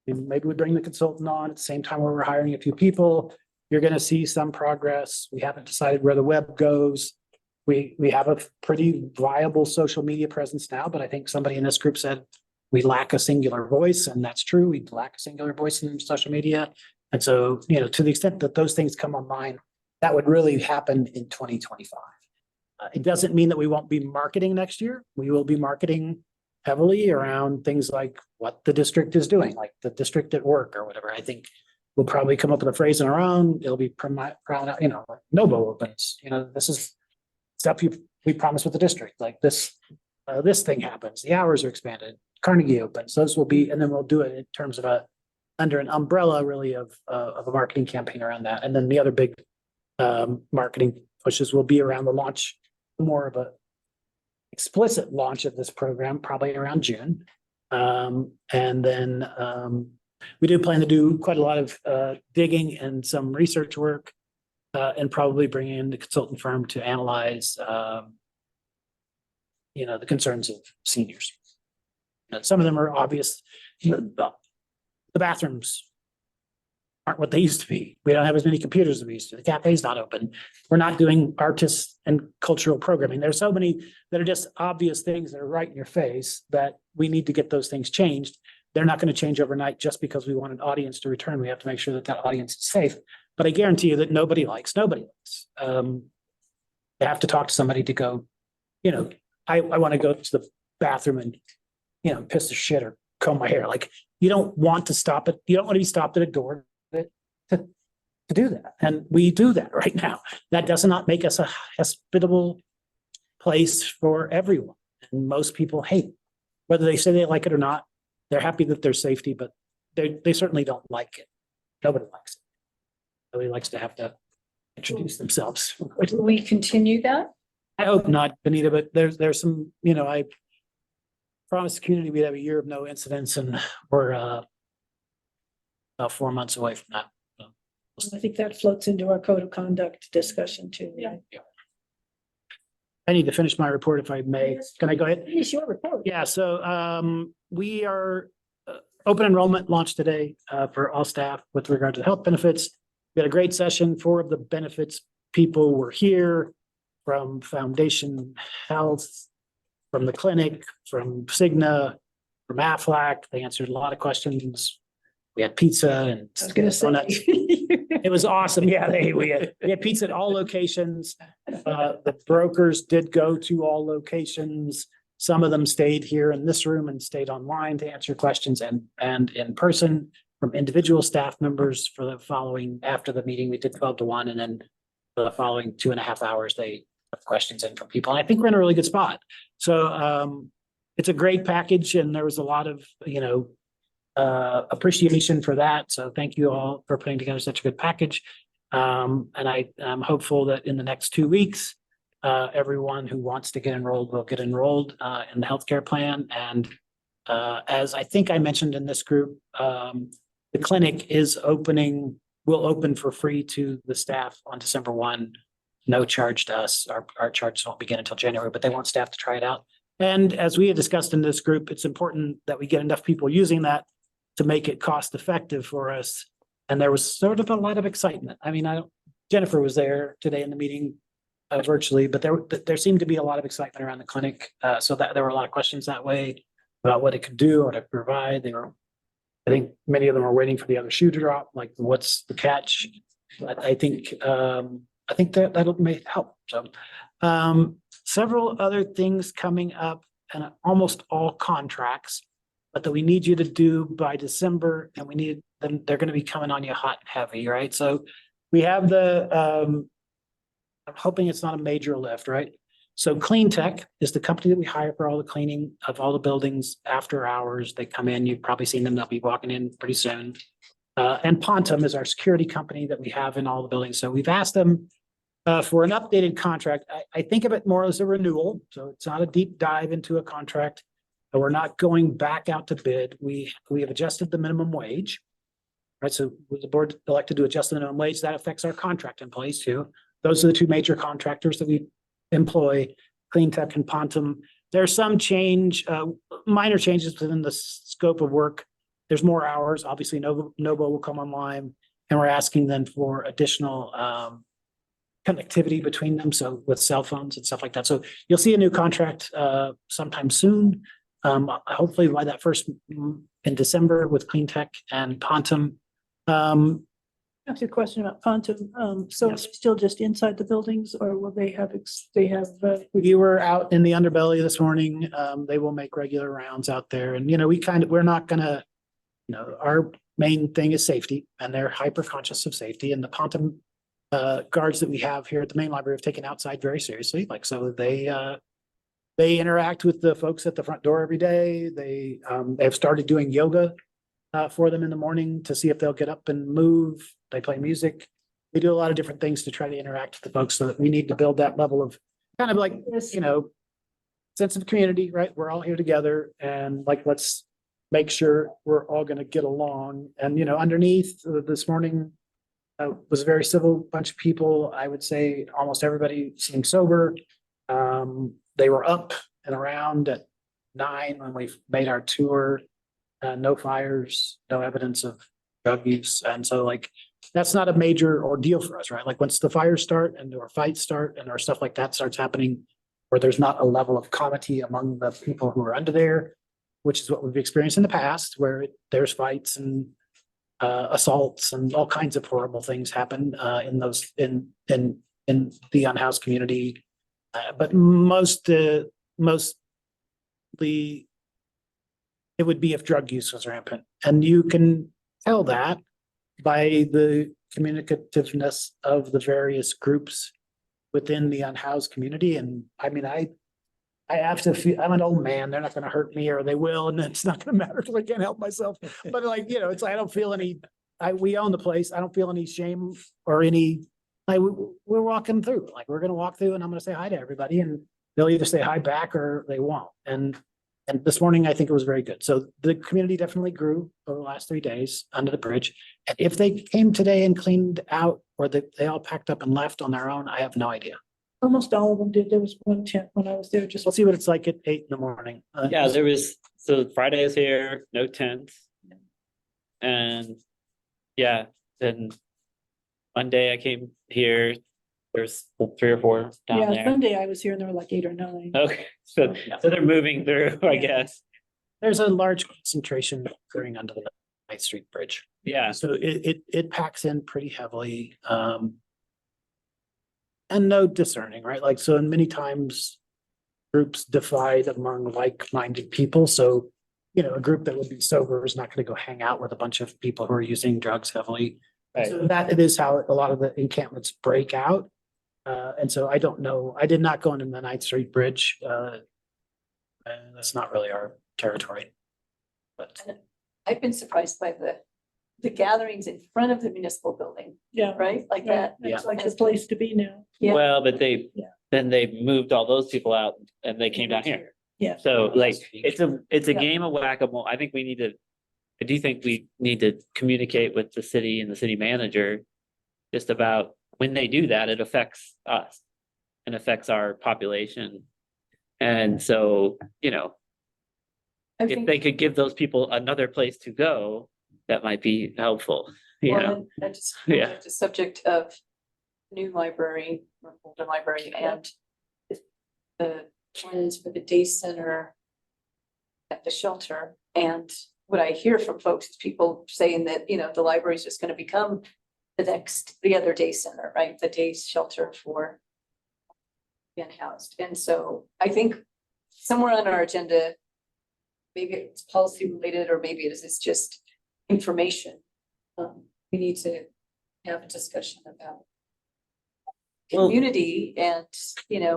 C: And maybe we bring the consultant on at the same time where we're hiring a few people. You're going to see some progress. We haven't decided where the web goes. We have a pretty viable social media presence now, but I think somebody in this group said we lack a singular voice, and that's true. We lack a singular voice in social media. And so, to the extent that those things come online, that would really happen in 2025. It doesn't mean that we won't be marketing next year. We will be marketing heavily around things like what the district is doing, like the district at work or whatever. I think we'll probably come up with a phrase on our own. It'll be proud, like NOBO opens. This is stuff we promised with the district. Like this thing happens. The hours are expanded. Carnegie opens. Those will be, and then we'll do it in terms of under an umbrella really of a marketing campaign around that. And then the other big marketing pushes will be around the launch, more of a explicit launch of this program, probably around June. And then we do plan to do quite a lot of digging and some research work, and probably bring in the consultant firm to analyze, the concerns of seniors. Some of them are obvious. The bathrooms aren't what they used to be. We don't have as many computers as we used to. The cafe's not open. We're not doing artists and cultural programming. There's so many that are just obvious things that are right in your face that we need to get those things changed. They're not going to change overnight just because we want an audience to return. We have to make sure that that audience is safe. But I guarantee you that nobody likes. You have to talk to somebody to go, I want to go to the bathroom and, piss the shit or comb my hair. Like, you don't want to stop it. You don't want to be stopped at a door to do that. And we do that right now. That does not make us a hospitable place for everyone. And most people hate it. Whether they say they like it or not. They're happy that there's safety, but they certainly don't like it. Nobody likes it. Nobody likes to have to introduce themselves.
H: Will we continue that?
C: I hope not, Benita, but there's some, I promised the community we'd have a year of no incidents, and we're about 4 months away from that.
A: I think that floats into our code of conduct discussion too.
H: Yeah.
C: I need to finish my report if I may. Can I go ahead?
A: Finish your report.
C: Yeah, so we are open enrollment launched today for all staff with regard to health benefits. We had a great session. 4 of the benefits people were here from Foundation Health, from the clinic, from Cigna, from Aflac. They answered a lot of questions. We had pizza and
A: I was going to say.
C: donuts. It was awesome. Yeah, we had pizza at all locations. The brokers did go to all locations. Some of them stayed here in this room and stayed online to answer questions and in person from individual staff members for the following, after the meeting, we did 12 to 1. And then for the following 2.5 hours, they have questions in from people. And I think we're in a really good spot. So it's a great package, and there was a lot of, appreciation for that. So thank you all for putting together such a good package. And I'm hopeful that in the next 2 weeks, everyone who wants to get enrolled will get enrolled in the healthcare plan. And as I think I mentioned in this group, the clinic will open for free to the staff on December 1. No charge to us. Our charges won't begin until January, but they want staff to try it out. And as we had discussed in this group, it's important that we get enough people using that to make it cost effective for us. And there was sort of a lot of excitement. I mean, Jennifer was there today in the meeting virtually, but there seemed to be a lot of excitement around the clinic. So that there were a lot of questions that way about what it could do, what it could provide. I think many of them are waiting for the other shoe to drop, like what's the catch? But I think that may help. So several other things coming up, and almost all contracts, but that we need you to do by December, and we need them. They're going to be coming on you hot and heavy, right? So we have I'm hoping it's not a major lift, right? So Clean Tech is the company that we hire for all the cleaning of all the buildings after hours. They come in, you've probably seen them. They'll be walking in pretty soon. And Pontum is our security company that we have in all the buildings. So we've asked them For an updated contract, I think of it more as a renewal, so it's not a deep dive into a contract. We're not going back out to bid. We have adjusted the minimum wage. Right, so with the board elected to adjust the minimum wage, that affects our contract employees too. Those are the two major contractors that we employ, Clean Tech and Pontum. There's some change, minor changes within the scope of work. There's more hours, obviously Novo will come online, and we're asking them for additional connectivity between them, so with cell phones and stuff like that. So you'll see a new contract sometime soon. Hopefully by that first in December with Clean Tech and Pontum.
A: Ask you a question about Pontum. So
C: Yes.
A: it's still just inside the buildings, or will they have,
C: You were out in the underbelly this morning. They will make regular rounds out there, and we're not gonna, our main thing is safety, and they're hyper conscious of safety, and the Pontum guards that we have here at the main library have taken outside very seriously. Like, so they interact with the folks at the front door every day. They have started doing yoga for them in the morning to see if they'll get up and move. They play music. They do a lot of different things to try to interact with the folks, so that we need to build that level of kind of like, sense of community, right? We're all here together, and like, let's make sure we're all going to get along. And, underneath this morning, was a very civil bunch of people. I would say almost everybody seemed sober. They were up and around at 9 when we made our tour. No fires, no evidence of drug use. And so like, that's not a major ordeal for us, right? Like, once the fires start and our fights start and our stuff like that starts happening, where there's not a level of comity among the people who are under there, which is what we've experienced in the past, where there's fights and assaults and all kinds of horrible things happen in the unhoused community. But mostly it would be if drug use was rampant. And you can tell that by the communicativeness of the various groups within the unhoused community. And I mean, I have to feel, I'm an old man, they're not gonna hurt me, or they will, and it's not gonna matter because I can't help myself. But like, it's like, I don't feel any, we own the place. I don't feel any shame or any, we're walking through, like, we're gonna walk through and I'm gonna say hi to everybody, and they'll either say hi back or they won't. And this morning, I think it was very good. So the community definitely grew over the last 3 days under the bridge. And if they came today and cleaned out, or they all packed up and left on their own, I have no idea.
A: almost all of them did. There was one tent when I was there, just.
C: We'll see what it's like at 8 in the morning.
D: Yeah, there was, so Friday is here, no tents. And yeah, then Monday I came here, there's 3 or 4 down
A: Yeah,
D: there.
A: Sunday I was here and there were like 8 or 9.
D: Okay, so they're moving through, I guess.
C: There's a large concentration occurring under the 9th Street Bridge.
D: Yeah,
C: So it packs in pretty heavily. And no discerning, right? Like, so many times groups divide among like-minded people. So, a group that would be sober is not going to go hang out with a bunch of people who are using drugs heavily.
D: Right.
C: So that it is how a lot of the encampments break out. And so I don't know. I did not go into the 9th Street Bridge. And that's not really our territory. But
H: I've been surprised by the gatherings in front of the municipal building,
A: Yeah,
H: right? Like
A: yeah,
H: that.
A: it's like the place to be now.
H: Yeah.
D: well, but
A: Yeah.
D: then they moved all those people out and they came down here.
A: Yeah.
D: So like, it's a
H: Yeah.
D: game of whack-a-mole. I do think we need to communicate with the city and the city manager just about when they do that, it affects us and affects our population. And so,
H: I
D: if
H: think,
D: they could give those people another place to go, that might be helpful,
H: well, and just,
D: Yeah.
H: the subject of new library, or Boulder library, and the plans for the day center at the shelter. And what I hear from folks is people saying that, the library is just gonna become the other day center, right? The day shelter for being housed. And so I think somewhere on our agenda, maybe it's policy related, or maybe it's just information. We need to have a discussion about
D: Well-
H: community and,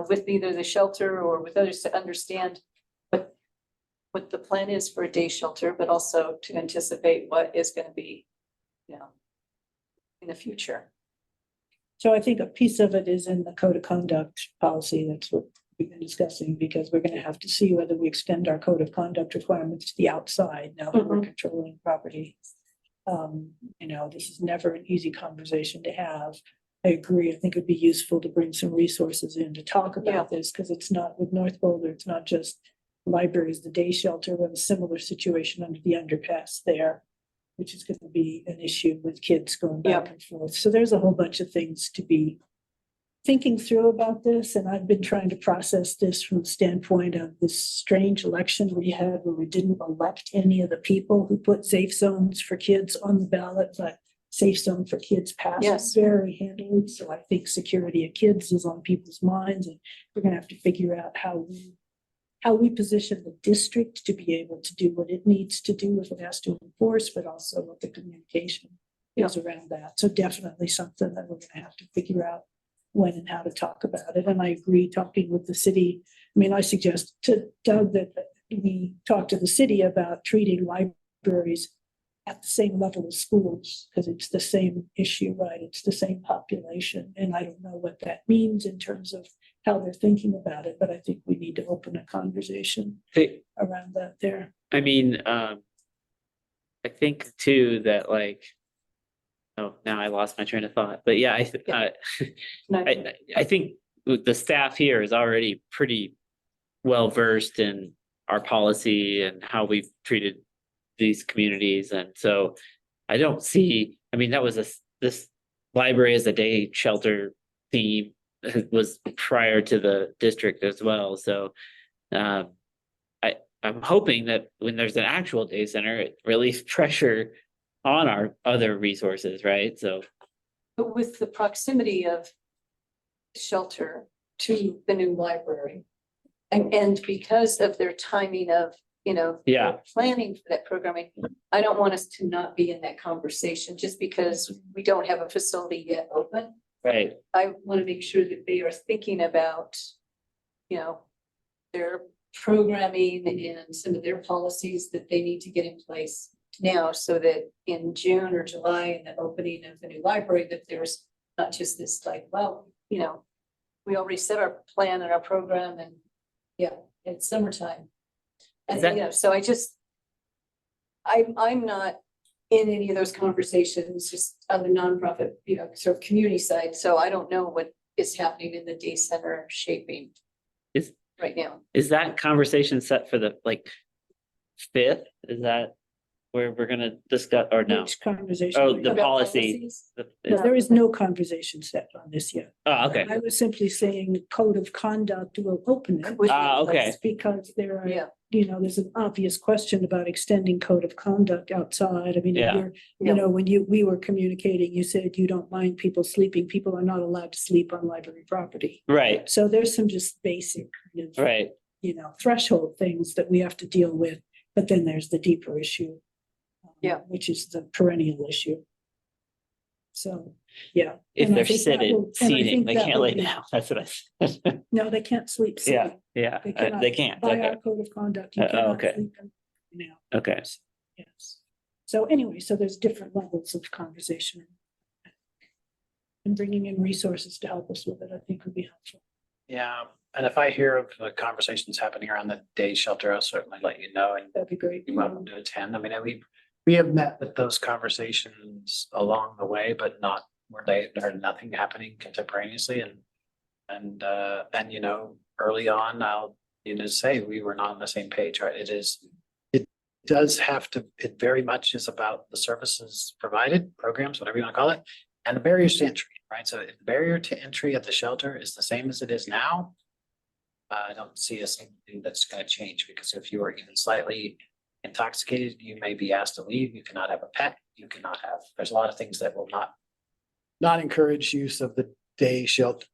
H: with either the shelter or with others, to understand what the plan is for a day shelter, but also to anticipate what is gonna be, in the future.
A: So I think a piece of it is in the code of conduct policy. That's what we've been discussing, because we're gonna have to see whether we extend our code of conduct requirements to the outside now that we're controlling property. This is never an easy conversation to have. I agree. I think it'd be useful to bring some resources in to talk about this, because it's not with North Boulder, it's not just libraries, the day shelter. We have a similar situation under the underpass there, which is going to be an issue with kids going back and forth. So there's a whole bunch of things to be thinking through about this. And I've been trying to process this from the standpoint of this strange election we had where we didn't elect any of the people who put safe zones for kids on the ballot, but safe zone for kids passed very handily. So I think security of kids is on people's minds, and we're gonna have to figure out how we position the district to be able to do what it needs to do if it has to enforce, but also what the communication is around that. So definitely something that we're gonna have to figure out when and how to talk about it. And I agree, talking with the city. I mean, I suggest to Doug that we talk to the city about treating libraries at the same level as schools, because it's the same issue, right? It's the same population. And I don't know what that means in terms of how they're thinking about it, but I think we need to open a conversation around that there.
D: I mean, I think too that like, oh, now I lost my train of thought, but yeah, I think the staff here is already pretty well versed in our policy and how we've treated these communities. And so I don't see, I mean, that was this library as a day shelter theme was prior to the district as well. So I'm hoping that when there's an actual day center, it relieves pressure on our other resources, right? So
H: But with the proximity of shelter to the new library, and because of their timing of, their planning for that programming, I don't want us to not be in that conversation just because we don't have a facility yet open.
D: right.
H: I want to make sure that they are thinking about, their programming and some of their policies that they need to get in place now, so that in June or July, in the opening of the new library, that there's not just this like, well, we already set our plan and our program, and it's summertime. And so I'm not in any of those conversations, just on the nonprofit, sort of community side. So I don't know what is happening in the day center shaping right now.
D: Is that conversation set for the 5th? Is that where we're gonna discuss or no?
A: Which conversation?
D: Oh, the
H: About
D: policy.
H: policies?
A: No, there is no conversation set on this yet.
D: Oh, okay.
A: I was simply saying code of conduct will open it.
D: Okay.
A: Because there are,
H: Yeah.
A: There's an obvious question about extending code of conduct outside. I mean, if
D: Yeah.
A: you're, when we were communicating, you said you don't mind people sleeping. People are not allowed to sleep on library property.
D: Right,
A: So there's some just basic kind of,
D: right.
A: threshold things that we have to deal with. But then there's the deeper issue. Which is the perennial issue. So, yeah.
D: If
A: And I
D: they're
A: think that
D: seated,
A: will- and I
D: seating,
A: think
D: they
A: that
D: can't
A: will
D: lay
A: be-
D: down. That's what I said.
A: No, they can't sleep.
D: Yeah,
A: sitting.
D: yeah,
A: They cannot-
D: they can't.
A: By our
D: Okay,
A: code of conduct, you
D: Oh,
A: cannot
D: okay.
A: sleep now.
D: okay.
A: Yes. So anyway, so there's different levels of conversation. And bringing in resources to help us with it, I think would be helpful.
C: Yeah, and if I hear of the conversations happening around the day shelter, I'll certainly let you know, and
A: That'd be great.
C: you're welcome to attend. I mean, we have met with those conversations along the way, but not where there's nothing happening contemporaneously, and early on, I'll say we were not on the same page, right? It does have to, it very much is about the services provided, programs, whatever you want to call it, and the barriers to entry, right? So if the barrier to entry at the shelter is the same as it is now, I don't see something that's going to change, because if you are even slightly intoxicated, you may be asked to leave. You cannot have a pet. You cannot have, there's a lot of things that will not encourage use of the day shelter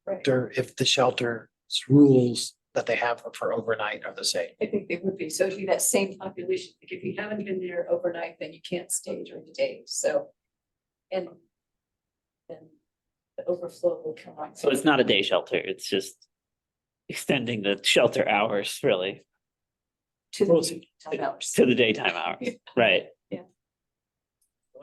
C: if the shelter's rules that they have for overnight are the same.
H: I think they would be. So it'd be that same population. Like if you haven't been there overnight, then you can't stay during the day. So, and then the overflow will come on.
D: So it's not a day shelter, it's just extending the shelter hours really
H: to
C: Well,
H: the daytime hours.
D: to the daytime hours, right?
C: The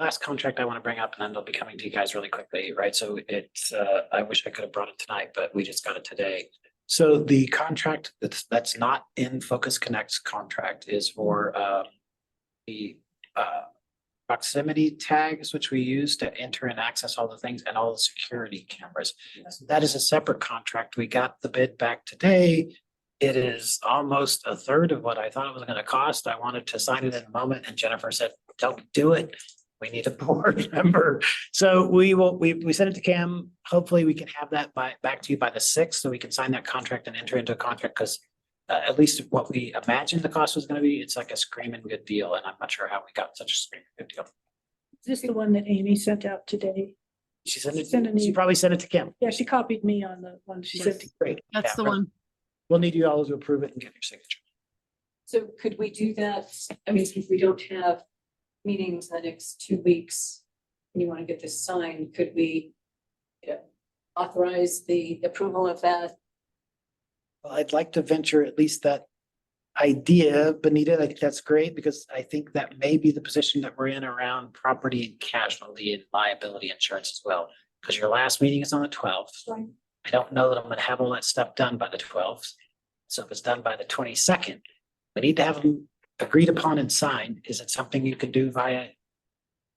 C: last contract I want to bring up, and then they'll be coming to you guys really quickly, right? So it's, I wish I could have brought it tonight, but we just got it today. So the contract that's not in Focus Connect's contract is for the proximity tags, which we use to enter and access all the things and all the security cameras. That is a separate contract. We got the bid back today. It is almost a third of what I thought it was gonna cost. I wanted to sign it in a moment and Jennifer said, don't do it. We need a board member. So we sent it to Cam. Hopefully we can have that back to you by the 6th, so we can sign that contract and enter into a contract, because at least what we imagined the cost was gonna be, it's like a screaming good deal, and I'm not sure how we got such a screaming good deal.
A: Is this the one that Amy sent out today?
C: She sent it,
A: Sent an
C: she
A: email.
C: probably sent it to Kim.
A: Yeah, she copied me on the one she sent.
C: Great.
F: That's
C: Yeah,
F: the one.
C: We'll need you all to approve it and get your signature.
H: So could we do that? I mean, if we don't have meetings in the next 2 weeks, and you want to get this signed, could we authorize the approval of that?
C: Well, I'd like to venture at least that idea, Benita. I think that's great, because I think that may be the position that we're in around property and casualty and liability insurance as well. Because your last meeting is on the 12th.
A: Right.
C: I don't know that I'm gonna have all that stuff done by the 12th. So if it's done by the 22nd, we need to have them agreed upon and signed. Is it something you could do via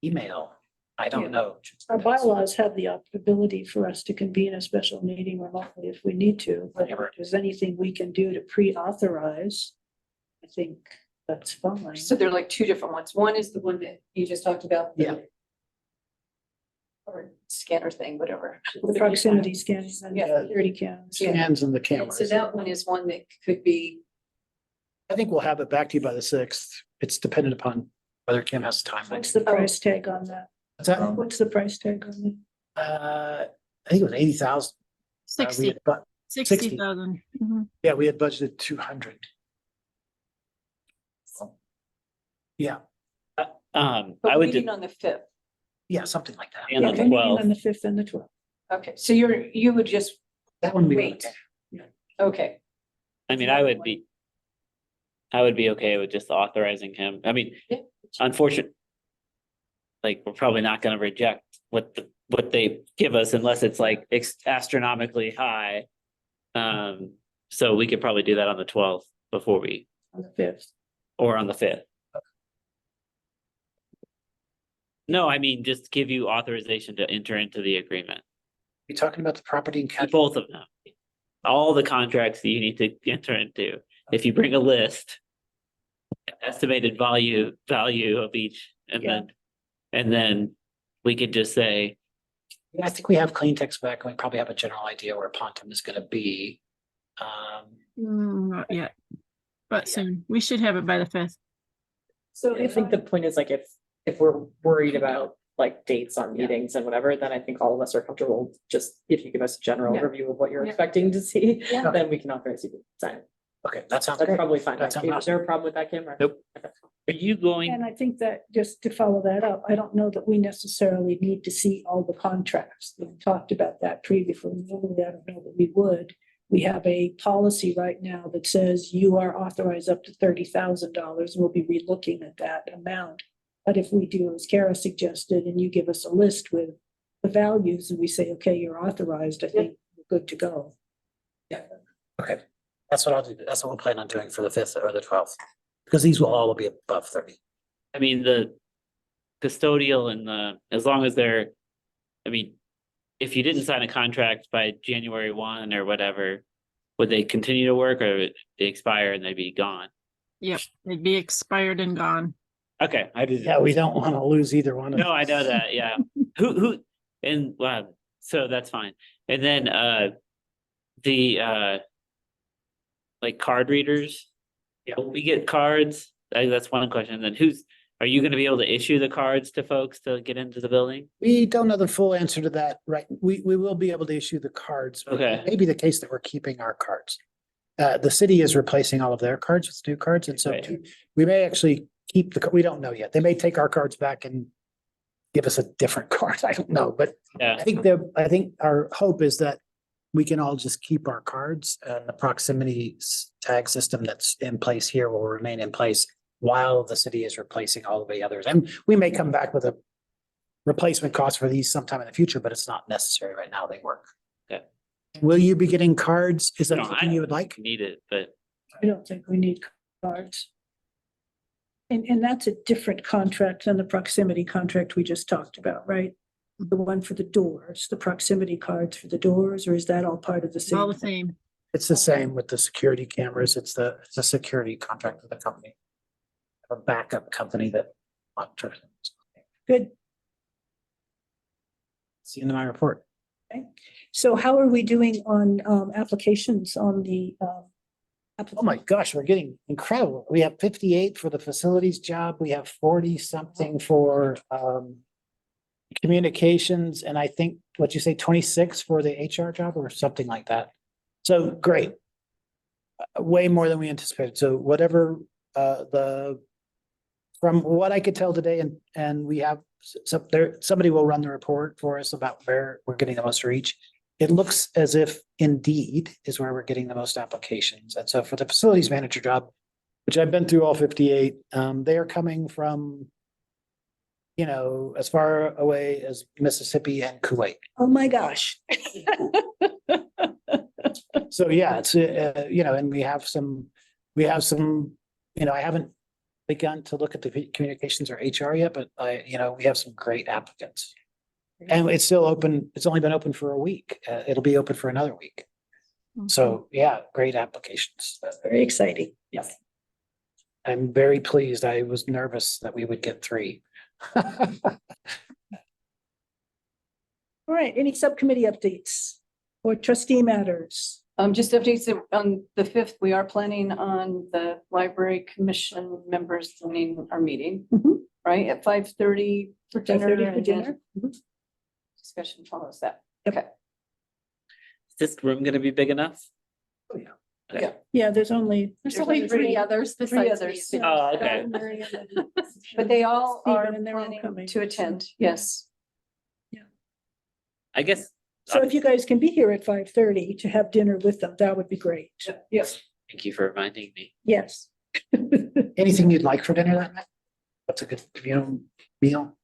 C: email? I
A: Yeah.
C: don't know.
A: Our bylaws have the ability for us to convene a special meeting remotely if we need to, but if there's anything we can do to pre-authorize, I think that's fine.
H: So they're like two different ones. One is the one that you just talked about.
C: Yeah.
H: Or scanner thing, whatever.
A: The proximity scanning and
H: Yeah.
A: security cams.
H: Yeah.
C: Hands in the
H: And
C: cameras.
H: so that one is one that could be,
C: I think we'll have it back to you by the 6th. It's dependent upon whether Kim has time.
A: What's the price tag on that?
C: What's that?
A: What's the price tag on that?
C: I think it was 80,000.
F: 60,
C: But
F: 60,000.
C: yeah, we had budgeted 200. Yeah,
H: but
D: I
H: we're
D: would,
H: meeting on the 5th.
C: yeah, something like that.
D: And
A: Yeah,
D: on
A: we're
D: the
A: meeting
D: 12th.
A: on the 5th and the 12th.
H: Okay, so you would just,
C: That one we.
H: Wait. okay,
D: I mean, I would be okay with just authorizing him. I mean,
H: Yeah.
D: unfortunately, like, we're probably not gonna reject what they give us unless it's like astronomically high. So we could probably do that on the 12th before we,
A: On the 5th.
D: or on the 5th. No, I mean, just give you authorization to enter into the agreement,
C: You talking about the property and casualty?
D: both of them. All the contracts that you need to enter into, if you bring a list. Estimated value of each,
A: Yeah.
D: and then we could just say,
C: I think we have clean text back, and we probably have a general idea where Pontum is gonna be.
F: Not yet, but soon. We should have it by the 5th.
G: So I think the point is like, if we're worried about like dates on meetings and whatever, then I think all of us are comfortable. Just if you give us a general
H: Yeah.
G: review of what you're
H: Yeah.
G: expecting to see,
H: Yeah.
G: then we can authorize you to sign it.
C: Okay, that sounds
G: That's
C: great.
G: probably fine.
C: That
G: right?
C: sounds
G: Is
C: awesome.
G: there a problem with that, Kim? or-
D: Nope. are you going?
A: And I think that, just to follow that up, I don't know that we necessarily need to see all the contracts. We talked about that previously. Normally, I don't know that we would. We have a policy right now that says you are authorized up to $30,000. We'll be relooking at that amount. But if we do, as Kara suggested, and you give us a list with the values and we say, okay, you're authorized, I think we're good to go.
C: Okay, that's what I'll do. That's what we'll plan on doing for the 5th or the 12th. Because these will all be above 30.
D: I mean, the custodial and as long as they're, I mean, if you didn't sign a contract by January 1 or whatever, would they continue to work, or would they expire and they'd be gone?
F: Yep, they'd be expired and gone.
D: Okay, I did.
C: Yeah, we don't want to lose either one of them.
D: No, I know that, yeah. And, so that's fine. And then, like card readers?
C: Yeah.
D: Will we get cards? That's one question. And then are you gonna be able to issue the cards to folks to get into the building?
C: We don't know the full answer to that, right? We will be able to issue the cards. but
D: Okay.
C: It may be the case that we're keeping our cards. The city is replacing all of their cards with new cards, and so
D: Right.
C: we may actually keep we don't know yet. They may take our cards back and give us a different card. I don't know, but
D: Yeah,
C: I think our hope is that we can all just keep our cards, and the proximity tag system that's in place here will remain in place while the city is replacing all of the others. And we may come back with a replacement costs for these sometime in the future, but it's not necessary right now. They work.
D: Okay.
C: Will you be getting cards? Is that
D: No,
C: something you would like?
D: Need it, but
A: I don't think we need cards. And that's a different contract than the proximity contract we just talked about, right? The one for the doors, the proximity cards for the doors, or is that all part of the same?
F: All the same.
C: It's the same with the security cameras. It's a security contract with the company. A backup company that monitors.
A: Good.
C: See in my report.
A: Okay. So how are we doing on applications on the
C: Oh my gosh, we're getting incredible. We have 58 for the facilities job. We have 40 something for communications, and I think what you say 26 for the HR job or something like that. So great. Way more than we anticipated. So whatever from what I could tell today, and we have somebody will run the report for us about where we're getting the most reach. It looks as if Indeed is where we're getting the most applications. And so for the facilities manager job, which I've been through all 58, they are coming from, you know, as far away as Mississippi and Kuwait.
A: oh my gosh.
C: So yeah, it's, you know, and we have some, you know, I haven't begun to look at the communications or HR yet, but you know, we have some great applicants. And it's still open. It's only been open for a week. It'll be open for another week. So yeah, great applications.
A: Very exciting.
C: Yes. I'm very pleased. I was nervous that we would get 3.
A: All right, any subcommittee updates or trustee matters?
H: Just updates that on the 5th, we are planning on the library commission members joining our meeting,
A: Mhm.
H: right, at 5:30 for dinner.
A: 5:30 for
H: and
A: dinner?
H: then Discussion follows that.
A: Okay.
D: is this room gonna be big enough?
C: Oh, yeah.
D: Okay.
H: Yeah.
A: Yeah, there's only
B: Three others besides me.
H: others.
D: Oh, okay.
H: But they all
A: Stephen
H: are
A: and they're all
H: planning
A: coming.
H: to attend, yes.
D: I guess,
A: So if you guys can be here at 5:30 to have dinner with them, that would be great.
H: Yes.
D: thank you for reminding me.
A: Yes.
C: Anything you'd like for dinner that night? That's a good, you know, meal.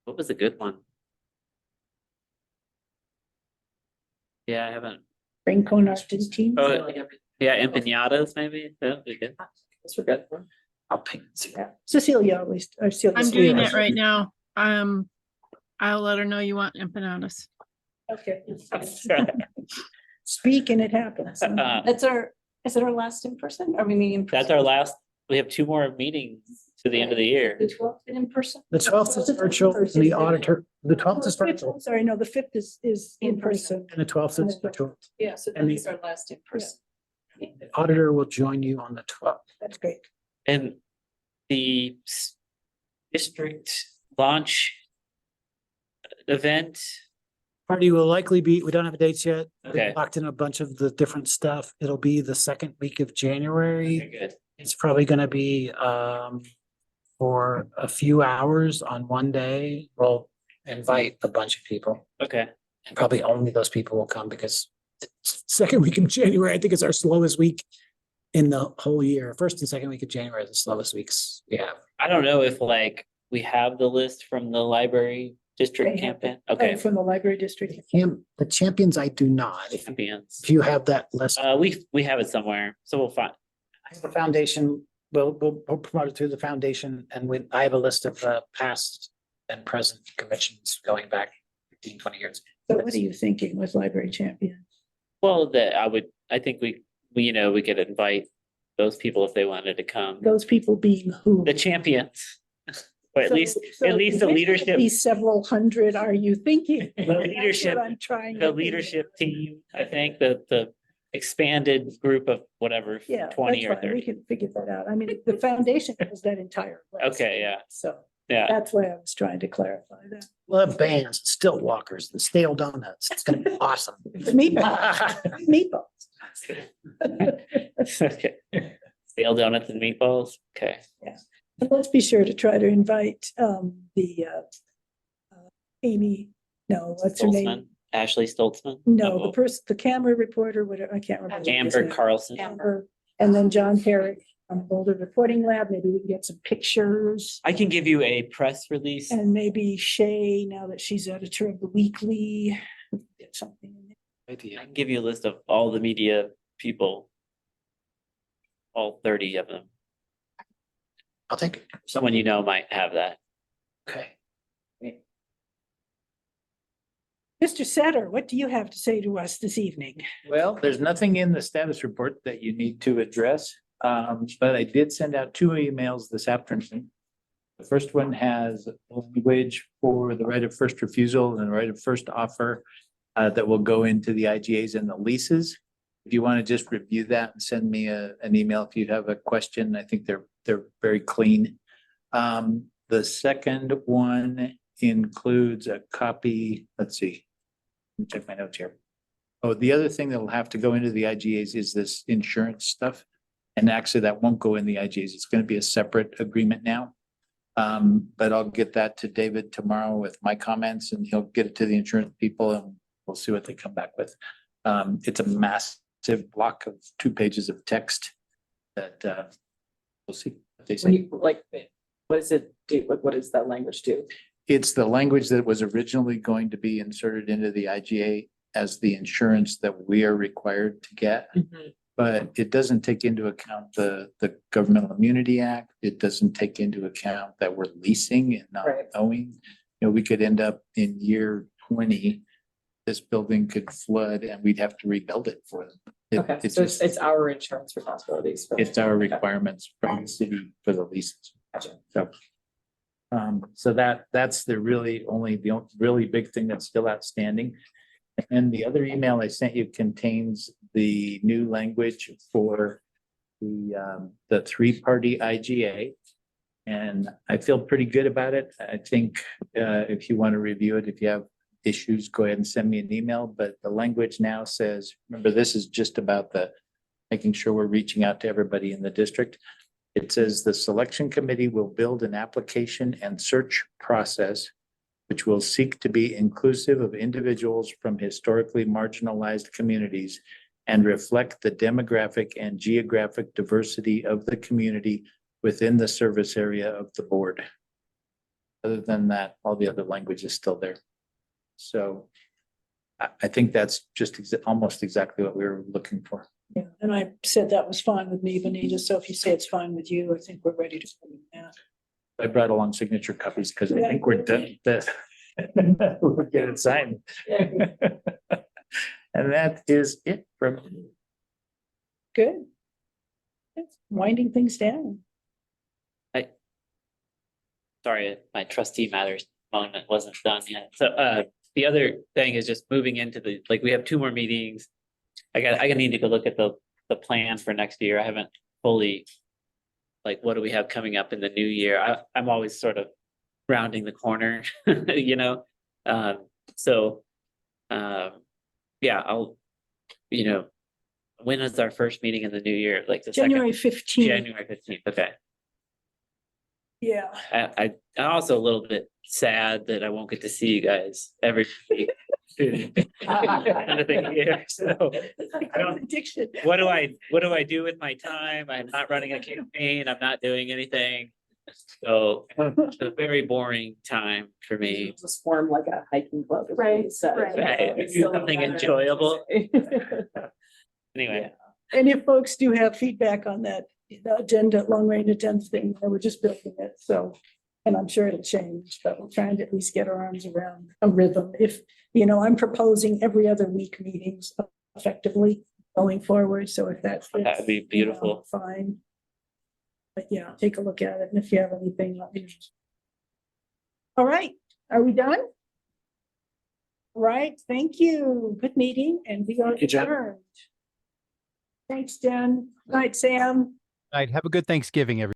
D: What was a good one? Yeah, I haven't.
A: Bring cone Argentine.
D: Oh, yeah, empanadas maybe. That'd be good.
C: That's a good one. I'll ping.
A: Cecilia always, or Celia.
F: I'm doing
C: Yes.
F: it right now. I'll let her know you want empanadas.
A: Okay. Speak and it happens.
D: Uh,
H: Is it our last in person? Are we meeting in person?
D: That's our last, we have 2 more meetings to the end of the year.
H: The 12th in person?
C: The 12th is virtual, and the auditor, the 12th is virtual,
A: Sorry, no, the 5th is in person.
C: and the 12th is virtual.
H: Yeah, so
C: And
H: that is our last in person.
C: The auditor will join you on the 12th.
A: That's great.
D: And the district launch event,
C: Party will likely be, we don't have dates yet. We
D: Okay.
C: locked in a bunch of the different stuff. It'll be the second week of January.
D: very good.
C: It's probably gonna be for a few hours on one day. We'll invite a bunch of people.
D: Okay,
C: And probably only those people will come because the second week of January, I think is our slowest week in the whole year. First and second week of January are the slowest weeks we have.
D: I don't know if like we have the list from the library district
A: They have
D: campaign.
A: Oh,
D: Okay.
A: from the library district.
C: The champions, I do not. If
D: Champions.
C: you have that list,
D: We have it somewhere, so we'll find.
C: I have a foundation, we'll promote it through the foundation, and I have a list of past and present commissions going back 15, 20 years.
A: So what are you thinking with library champion?
D: Well, I think we, you know, we could invite those people if they wanted to come.
A: Those people being who?
D: The champions. Or at
A: So-
D: least,
A: so
D: at least the
A: which of
D: leadership,
A: These several hundred are you thinking?
D: the
A: That's
D: leadership,
A: what I'm trying.
D: the
A: to think.
D: leadership team, I think the expanded group of whatever,
A: Yeah,
D: 20 or
A: that's fine. We
D: 30.
A: can figure that out. I mean, the foundation is that entire. list.
D: Okay, yeah.
A: So
D: Yeah,
A: that's why I was trying to clarify that.
C: We'll have bands, stilt walkers, and stale donuts. It's gonna be awesome.
A: Meatballs. Meatballs.
D: okay. Stale donuts and meatballs, okay.
A: But let's be sure to try to invite Amy, no, what's her name?
D: Stoltzman, Ashley Stoltzman.
A: No,
D: Oh,
A: the camera reporter, whatever, I can't remember. his
D: Amber
A: name.
D: Carlson.
A: Amber, and then John Herrick Boulder Reporting Lab. Maybe we can get some pictures.
D: I can give you a press release.
A: And maybe Shay, now that she's editor of the weekly, get something in there.
D: I can give you a list of all the media people. All 30 of them.
C: I'll take it.
D: Someone you know might have that.
C: Okay.
A: Mr. Setter, what do you have to say to us this evening?
L: Well, there's nothing in the status report that you need to address, but I did send out 2 emails this afternoon. The first one has language for the right of first refusal and right of first offer that will go into the IGAs and the leases. If you want to just review that and send me an email if you have a question, I think they're very clean. The second one includes a copy, let's see. Let me check my notes here. Oh, the other thing that will have to go into the IGAs is this insurance stuff. And actually that won't go in the IGAs. It's going to be a separate agreement now. But I'll get that to David tomorrow with my comments and he'll get it to the insurance people and we'll see what they come back with. It's a massive block of 2 pages of text that we'll see what they
G: When
L: say.
G: you, like, what does it do? What does that language do?
L: It's the language that was originally going to be inserted into the IGA as the insurance that we are required to get. But it doesn't take into account the Governmental Immunity Act. It doesn't take into account that we're leasing and not
G: Right.
L: owing. You know, we could end up in year 20, this building could flood and we'd have to rebuild it for them.
G: Okay, so it's our insurance responsibilities. for-
L: It's our
G: Okay.
L: requirements from the city for the leases.
G: Gotcha.
L: So that's the really big thing that's still outstanding. And the other email I sent you contains the new language for the 3-party IGA. And I feel pretty good about it. I think if you want to review it, if you have issues, go ahead and send me an email. But the language now says, remember, this is just about making sure we're reaching out to everybody in the district. It says the selection committee will build an application and search process which will seek to be inclusive of individuals from historically marginalized communities and reflect the demographic and geographic diversity of the community within the service area of the board. Other than that, all the other language is still there. So I think that's just almost exactly what we were looking for.
A: Yeah, and I said that was fine with me, Benita. So if you say it's fine with you, I think we're ready to. go with that.
L: I brought along signature copies because I think we're done. We'll get it signed. And that is it from me.
A: Good. It's winding things down.
D: Sorry, my trustee matters moment wasn't done yet. So the other thing is just moving into we have 2 more meetings. I need to go look at the plan for next year. I haven't fully, what do we have coming up in the new year? I'm always sort of rounding the corner, you know? Yeah, when is our first meeting in the new year? Like the
A: January
D: second,
A: 15th.
D: January 15th, okay.
A: Yeah.
D: I'm also a little bit sad that I won't get to see you guys every week. Kind of thing here, so I don't-
A: Addiction.
D: what do I do with my time? I'm not running a campaign, I'm not doing anything. So it's a very boring time for me.
G: Just form like a hiking club.
A: Right,
D: Right. Something enjoyable. Anyway,
A: And if folks do have feedback on that the agenda, long range agenda thing, we're just building it, so. And I'm sure it'll change, but we're trying to at least get our arms around a rhythm. If, I'm proposing every other week meetings effectively going forward, so if that's.
D: that'd be beautiful.
A: Fine. But yeah, take a look at it, and if you have anything, let me know. All right, are we done? Right, thank you. Good meeting, and we are
L: Good job.
A: adjourned. Thanks, Jen. Night, Sam.
E: All right, have a good Thanksgiving, everyone.